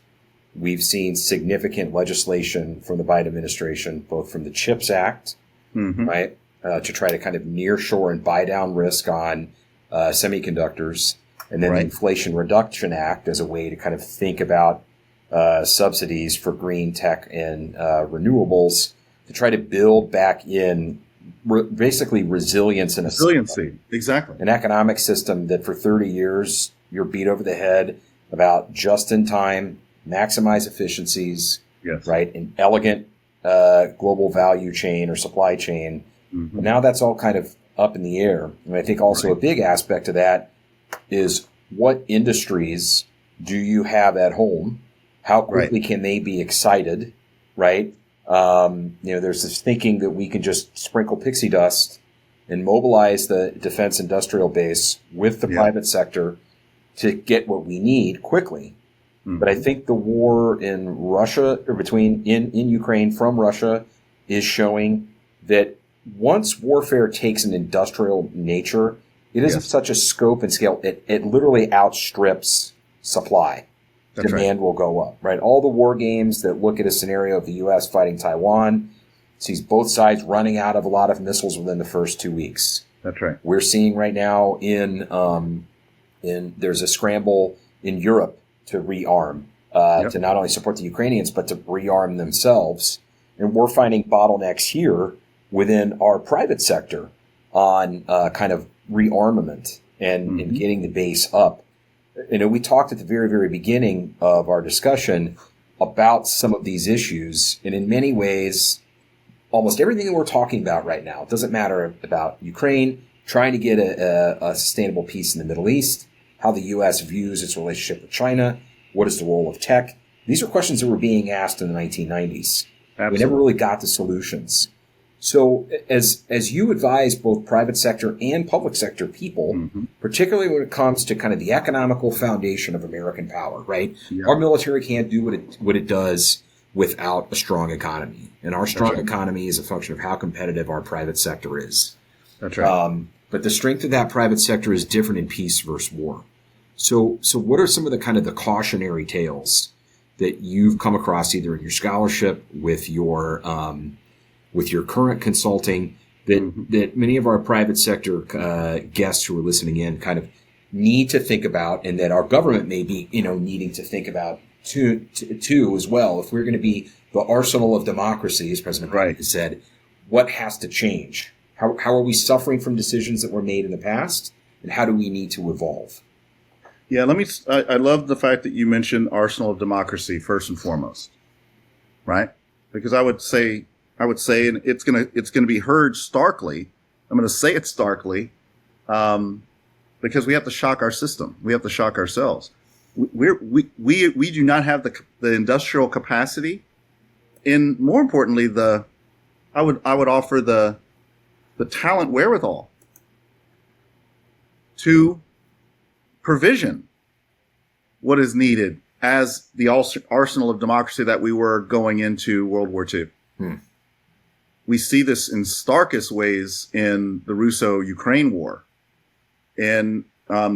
we've seen significant legislation from the Biden administration, both from the CHIPS Act, right, to try to kind of nearshore and buy down risk on semiconductors, and then the Inflation Reduction Act as a way to kind of think about subsidies for green tech and renewables to try to build back in basically resilience in exactly, an economic system that for 30 years you're beat over the head about just in time, maximize efficiencies, right, an elegant global value chain or supply chain. But now that's all kind of up in the air. And I think also a big aspect of that is what industries do you have at home? How quickly can they be excited, right? There's this thinking that we can just sprinkle pixie dust and mobilize the defense industrial base with the private sector to get what we need quickly. But I think the war in Russia, or in Ukraine from Russia, is showing that once warfare takes an industrial nature, it isn't such a scope and scale. It literally outstrips supply. That's Demand will go up, right? All the war games that look at a scenario of the U.S. fighting Taiwan sees both sides running out of a lot of missiles within the first 2 weeks. That's right. We're seeing right now there's a scramble in Europe to rearm, to not only support the Ukrainians, but to rearm themselves. And we're finding bottlenecks here within our private sector on kind of rearmament and getting the base up. We talked at the very, very beginning of our discussion about some of these issues. And in many ways, almost everything that we're talking about right now, it doesn't matter about Ukraine, trying to get a sustainable peace in the Middle East, how the U.S. views its relationship with China, what is the role of tech. These are questions that were being asked in the 1990s. Absolutely. We never really got to solutions. So as you advise both private sector and public sector people, particularly when it comes to kind of the economical foundation of American power, right? Yeah. Our military can't do what it does without a strong economy. And our strong economy is a function of how competitive our private sector is. That's right. But the strength of that private sector is different in peace versus war. So what are some of the kind of the cautionary tales that you've come across either in your scholarship with your current consulting that many of our private sector guests who are listening in kind of need to think about, and that our government may be needing to think about too as well? If we're going to be the arsenal of democracy, as President Biden has said, what has to change? How are we suffering from decisions that were made in the past, and how do we need to evolve? Yeah, I love the fact that you mentioned arsenal of democracy first and foremost, right? Because I would say, and it's gonna be heard starkly. I'm gonna say it starkly, because we have to shock our system. We have to shock ourselves. We do not have the industrial capacity, and more importantly, I would offer the talent wherewithal to provision what is needed as the arsenal of democracy that we were going into World War II. We see this in starkest ways in the Russo-Ukraine war. And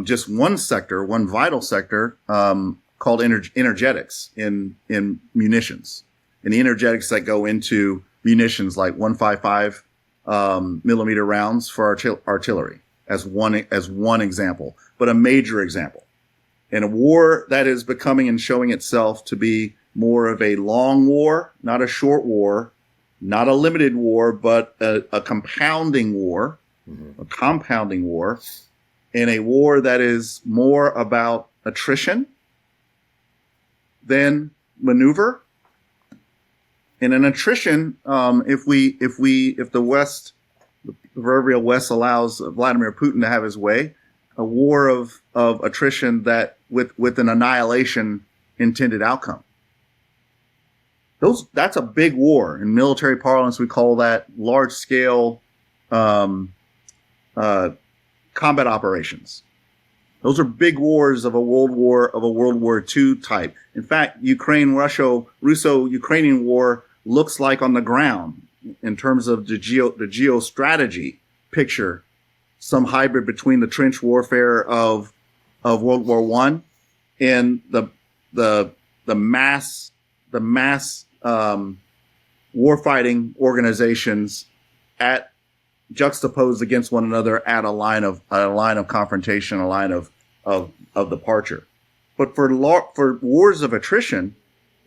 just one vital sector called energetics in munitions. And the energetics that go into munitions like 155 millimeter rounds for artillery as one example, but a major example. And a war that is becoming and showing itself to be more of a long war, not a short war, not a limited war, but a compounding war, and a war that is more about attrition than maneuver. And an attrition, if the West, the proverbial West, allows Vladimir Putin to have his way, a war of attrition that with an annihilation intended outcome. That's a big war. In military parlance, we call that large scale combat operations. Those are big wars of a World War II type. In fact, Russo-Ukrainian war looks like on the ground in terms of the geostrategy picture, some hybrid between the trench warfare of World War I and the mass warfighting organizations juxtaposed against one another at a line of confrontation, a line of departure. But for wars of attrition,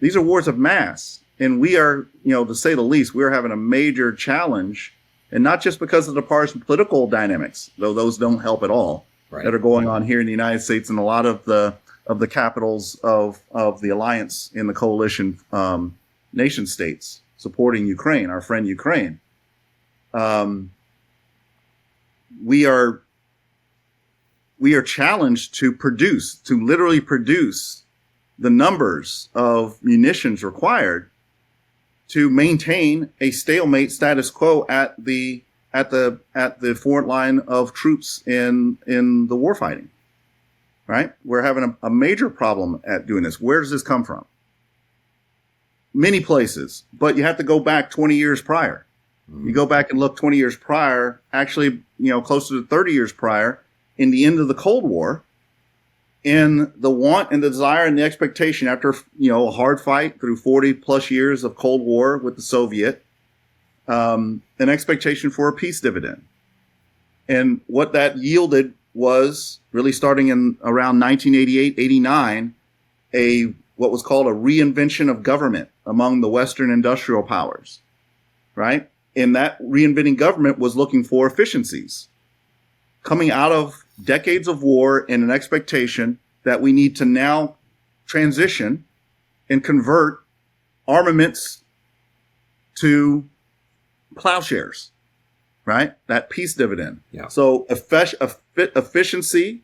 these are wars of mass. And we are, to say the least, we're having a major challenge, and not just because of the partisan political dynamics, though those don't help at all, that are going on here in the United States and a lot of the capitals of the alliance in the coalition nation states supporting Ukraine, our friend Ukraine. We are challenged to literally produce the numbers of munitions required to maintain a stalemate status quo at the front line of troops in the warfighting. Right? We're having a major problem at doing this. Where does this come from? Many places, but you have to go back 20 years prior. You go back and look 20 years prior, actually, closer to 30 years prior, in the end of the Cold War, in the want and the desire and the expectation after, a hard fight through 40 plus years of Cold War with the Soviet, an expectation for a peace dividend. And what that yielded was really starting in around 1988, 89, what was called a reinvention of government among the Western industrial powers, right? And that reinventing government was looking for efficiencies coming out of decades of war and an expectation that we need to now transition and convert armaments to plowshares, right? That peace dividend. Yeah. So efficiency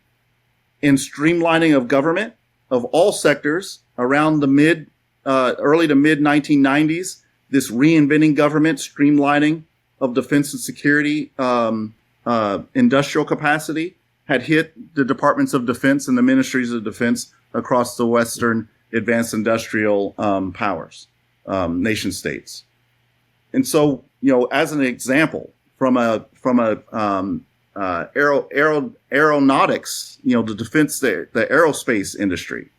in streamlining of government of all sectors around the early to mid 1990s, this reinventing government, streamlining of defense and security, industrial capacity had hit the departments of defense and the ministries of defense across the Western advanced industrial powers, nation states. And so, as an example, from aeronautics, the defense, the aerospace industry,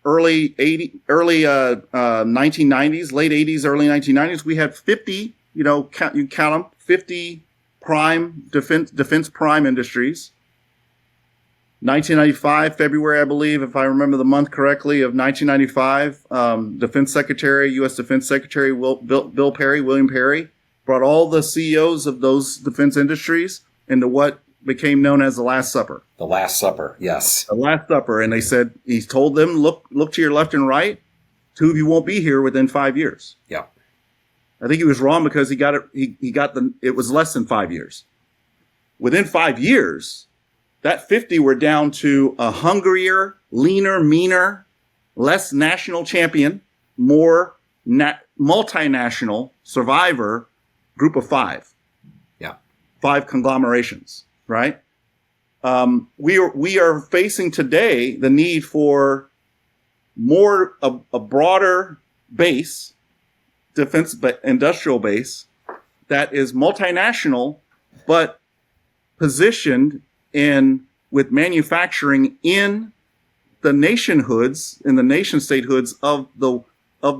early 1990s, late 80s, early 1990s, we had 50, you count them, 50 prime defense prime industries. 1995, February, I believe, if I remember the month correctly, of 1995, Defense Secretary, U.S. Defense Secretary William Perry, brought all the CEOs of those defense industries into what became known as the Last Supper. The Last Supper, yes. The Last Supper. And he told them, look to your left and right. Two of you won't be here within 5 years. Yeah. I think he was wrong because it was less than 5 years. Within 5 years, that 50 were down to a hungrier, leaner, meaner, less national champion, more multinational survivor group of 5. Yeah. 5 conglomerations, right? We are facing today the need for a broader base, defense industrial base that is multinational, but positioned with manufacturing in the nationhoods, in the nation statehoods of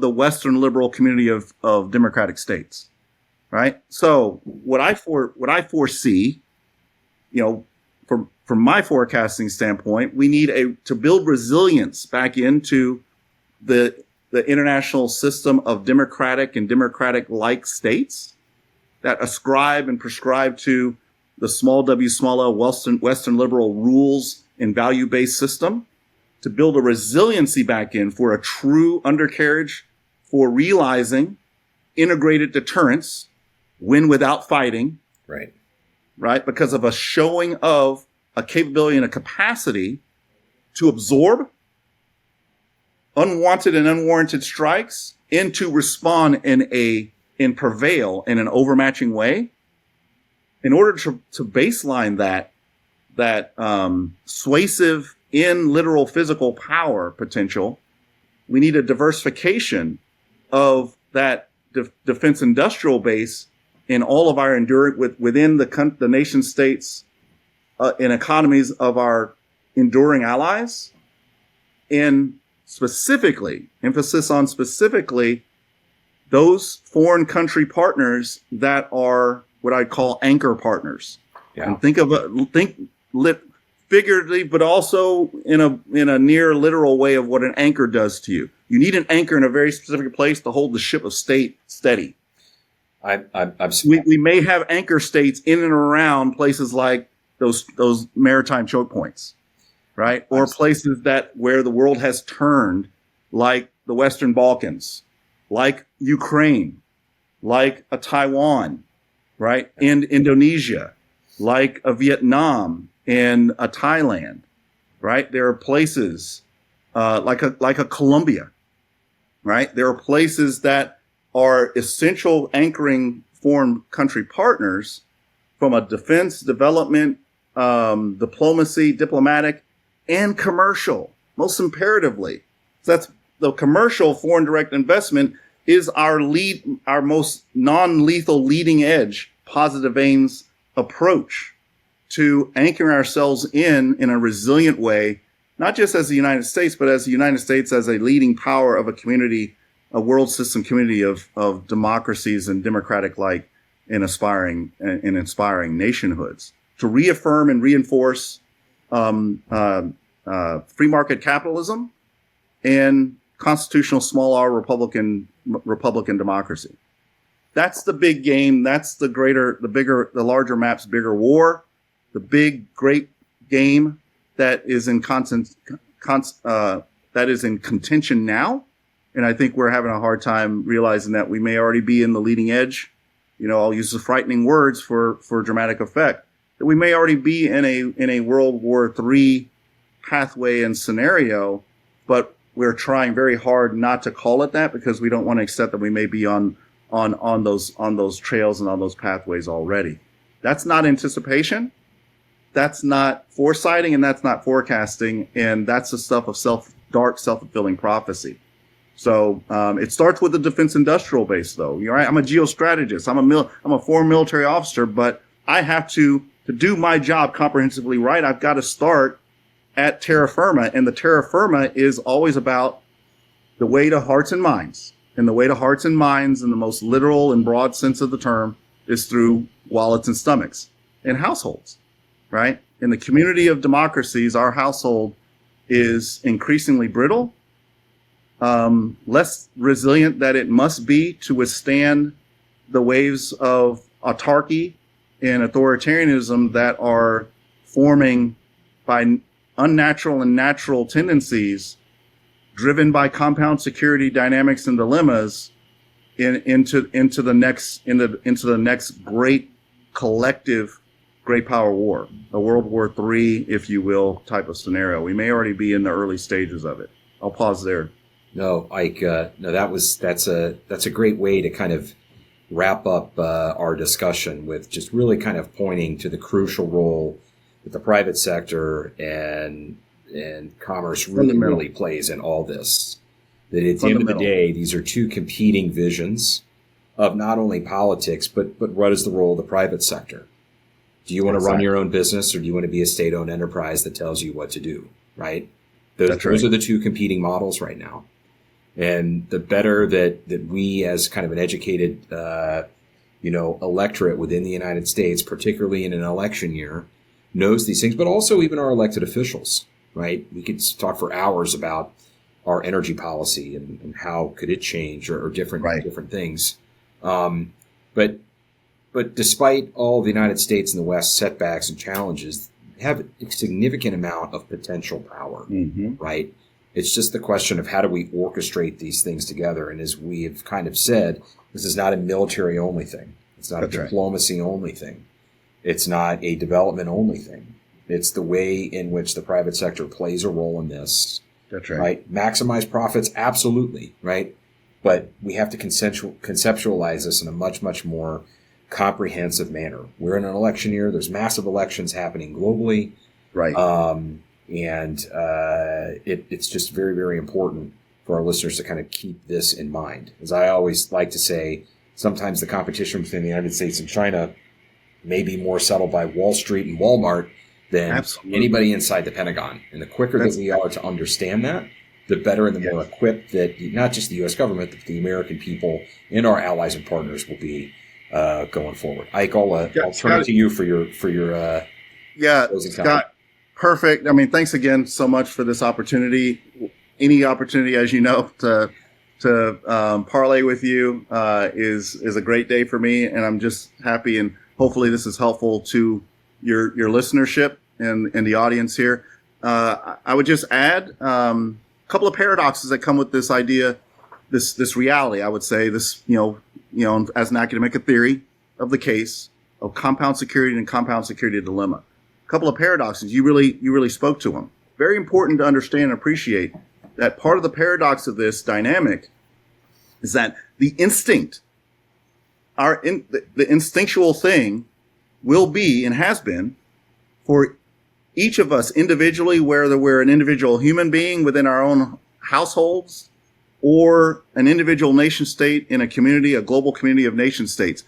the Western liberal community of democratic states, right? So what I foresee, from my forecasting standpoint, we need to build resilience back into the international system of democratic and democratic-like states that ascribe and prescribe to the small w, small l, Western liberal rules and value-based system, to build a resiliency back in for a true undercarriage for realizing integrated deterrence, win without fighting. Right? Because of a showing of a capability and a capacity to absorb unwanted and unwarranted strikes and to respond and prevail in an overmatching way. In order to baseline that suasive in literal physical power potential, we need a diversification of that defense industrial base in all of our within the nation states and economies of our enduring allies, and emphasis on specifically those foreign country partners that are what I call anchor partners. Yeah. And think figuratively, but also in a near literal way of what an anchor does to you. You need an anchor in a very specific place to hold the ship of state steady. We may have anchor states in and around places like those maritime choke points, right? Or places where the world has turned, like the Western Balkans, like Ukraine, like a Taiwan, right? And Indonesia, like a Vietnam and a Thailand, right? There are places like a Colombia, right? There are places that are essential anchoring foreign country partners from a defense, development, diplomacy, diplomatic, and commercial, most imperatively. So that's the commercial foreign direct investment is our most non-lethal leading edge positive aims approach to anchor ourselves in a resilient way, not just as the United States, but as the United States as a leading power of a community, a world system community of democracies and democratic-like and inspiring nationhoods, to reaffirm and reinforce free market capitalism and constitutional small r Republican democracy. That's the big game. That's the larger map's bigger war, the big great game that is in contention now. And I think we're having a hard time realizing that we may already be in the leading edge. I'll use the frightening words for dramatic effect. That we may already be in a World War III pathway and scenario, but we're trying very hard not to call it that because we don't want to accept that we may be on those trails and on those pathways already. That's not anticipation. That's not foresighting, and that's not forecasting, and that's the stuff of dark self-fulfilling prophecy. So it starts with the defense industrial base, though. Right? I'm a geostrategist. I'm a foreign military officer, but I have to do my job comprehensively right. I've got to start at terra firma, and the terra firma is always about the way to hearts and minds. And the way to hearts and minds, in the most literal and broad sense of the term, is through wallets and stomachs and households, right? In the community of democracies, our household is increasingly brittle, less resilient than it must be to withstand the waves of autarky and authoritarianism that are forming by unnatural and natural tendencies driven by compound security dynamics and dilemmas into the next great collective great power war, a World War III, if you will, type of scenario. We may already be in the early stages of it. I'll pause there. No, Ike. That's a great way to kind of wrap up our discussion with just really kind of pointing to the crucial role that the private sector and commerce really plays in all this. That at the end of the day, these are two competing visions of not only politics, but what is the role of the private sector? Do you want to run your own business, or do you want to be a state-owned enterprise that tells you what to do, right? Those are the two competing models right now. And the better that we as kind of an educated, electorate within the United States, particularly in an election year, knows these things, but also even our elected officials, right? We could talk for hours about our energy policy and how could it change or different things. But despite all the United States and the West setbacks and challenges, they have a significant amount of potential power, right? It's just the question of how do we orchestrate these things together. And as we have kind of said, this is not a military-only thing. It's not a diplomacy-only thing. It's not a development-only thing. It's the way in which the private sector plays a role in this. That's right. Maximize profits, absolutely, right? But we have to conceptualize this in a much, much more comprehensive manner. We're in an election year. There's massive elections happening globally. Right. It's just very, very important for our listeners to kind of keep this in mind. As I always like to say, sometimes the competition between the United States and China may be more settled by Wall Street and Walmart than anybody inside the Pentagon. And the quicker that we are to understand that, the better and the more equipped that not just the U.S. government, but the American people and our allies and partners will be going forward. Ike, I'll turn it to you for your closing Scott, comment. Perfect. I mean, thanks again so much for this opportunity. Any opportunity, as you know, to parlay with you is a great day for me, and I'm just happy, and hopefully this is helpful to your listenership and the audience here. I would just add a couple of paradoxes that come with this idea, this reality. I would say this, as an academic, a theory of the case of compound security and compound security dilemma. A couple of paradoxes. You really spoke to them. Very important to understand and appreciate that part of the paradox of this dynamic is that the instinct, the instinctual thing will be and has been for each of us individually, whether we're an individual human being within our own households or an individual nation state in a community, a global community of nation states.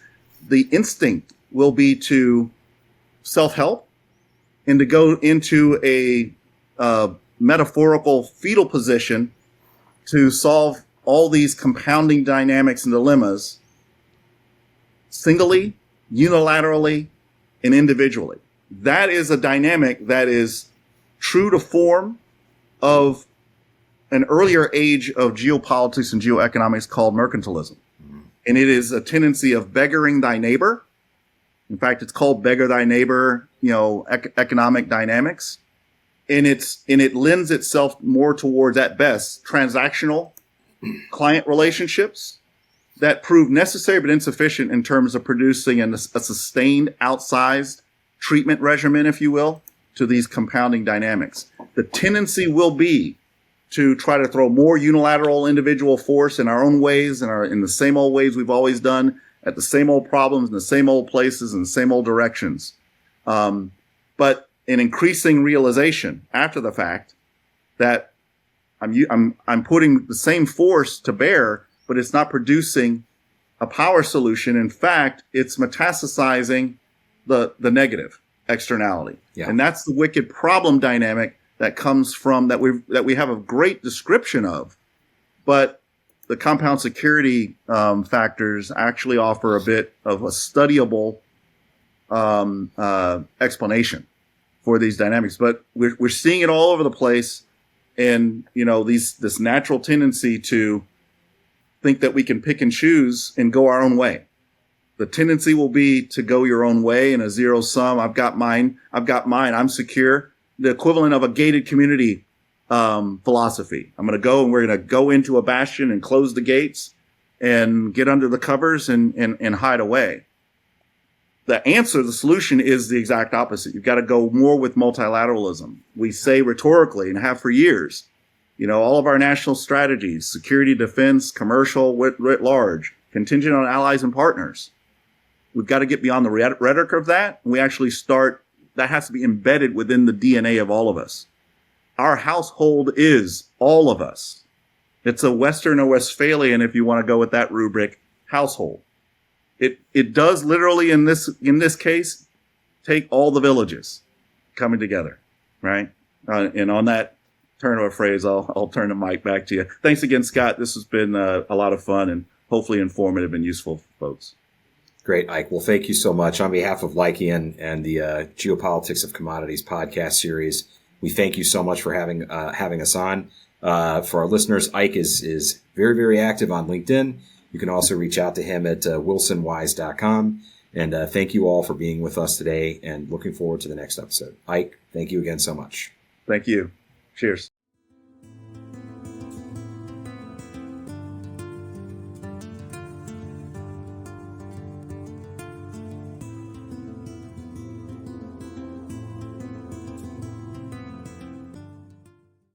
The instinct will be to self-help, and to go into a metaphorical fetal position to solve all these compounding dynamics and dilemmas singly, unilaterally, and individually. That is a dynamic that is true to form of an earlier age of geopolitics and geoeconomics called mercantilism. And it is a tendency of beggaring thy neighbor. In fact, it's called beggar thy neighbor, economic dynamics. And it lends itself more towards, at best, transactional client relationships that prove necessary but insufficient in terms of producing a sustained, outsized treatment regimen, if you will, to these compounding dynamics. The tendency will be to try to throw more unilateral individual force in our own ways, in the same old ways we've always done, at the same old problems, in the same old places, in the same old directions. But an increasing realization after the fact that I'm putting the same force to bear, but it's not producing a power solution. In fact, it's metastasizing the negative externality. Yeah. And that's the wicked problem dynamic that comes from that we have a great description of, but the compound security factors actually offer a bit of a studyable explanation for these dynamics. But we're seeing it all over the place, and this natural tendency to think that we can pick and choose and go our own way. The tendency will be to go your own way in a zero sum. I've got mine. I'm secure. The equivalent of a gated community philosophy. I'm going to go and we're going to go into a bastion and close the gates and get under the covers and hide away. The answer, the solution is the exact opposite. You've got to go more with multilateralism. We say rhetorically and have for years, all of our national strategies, security, defense, commercial, writ large, contingent on allies and partners. We've got to get beyond the rhetoric of that. And we actually that has to be embedded within the DNA of all of us. Our household is all of us. It's a Western or Westphalian, if you want to go with that rubric, household. It does literally in this case take all the villages coming together, right? And on that turn of a phrase, I'll turn the mic back to you. Thanks again, Scott. This has been a lot of fun and hopefully informative and useful for folks. Great, Ike. Well, thank you so much. On behalf of Lykeion and the Geopolitics of Commodities podcast series, we thank you so much for having us on. For our listeners, Ike is very, very active on LinkedIn. You can also reach out to him at wilsonwise.com. And thank you all for being with us today and looking forward to the next episode. Ike, thank you again so much. Thank you. Cheers.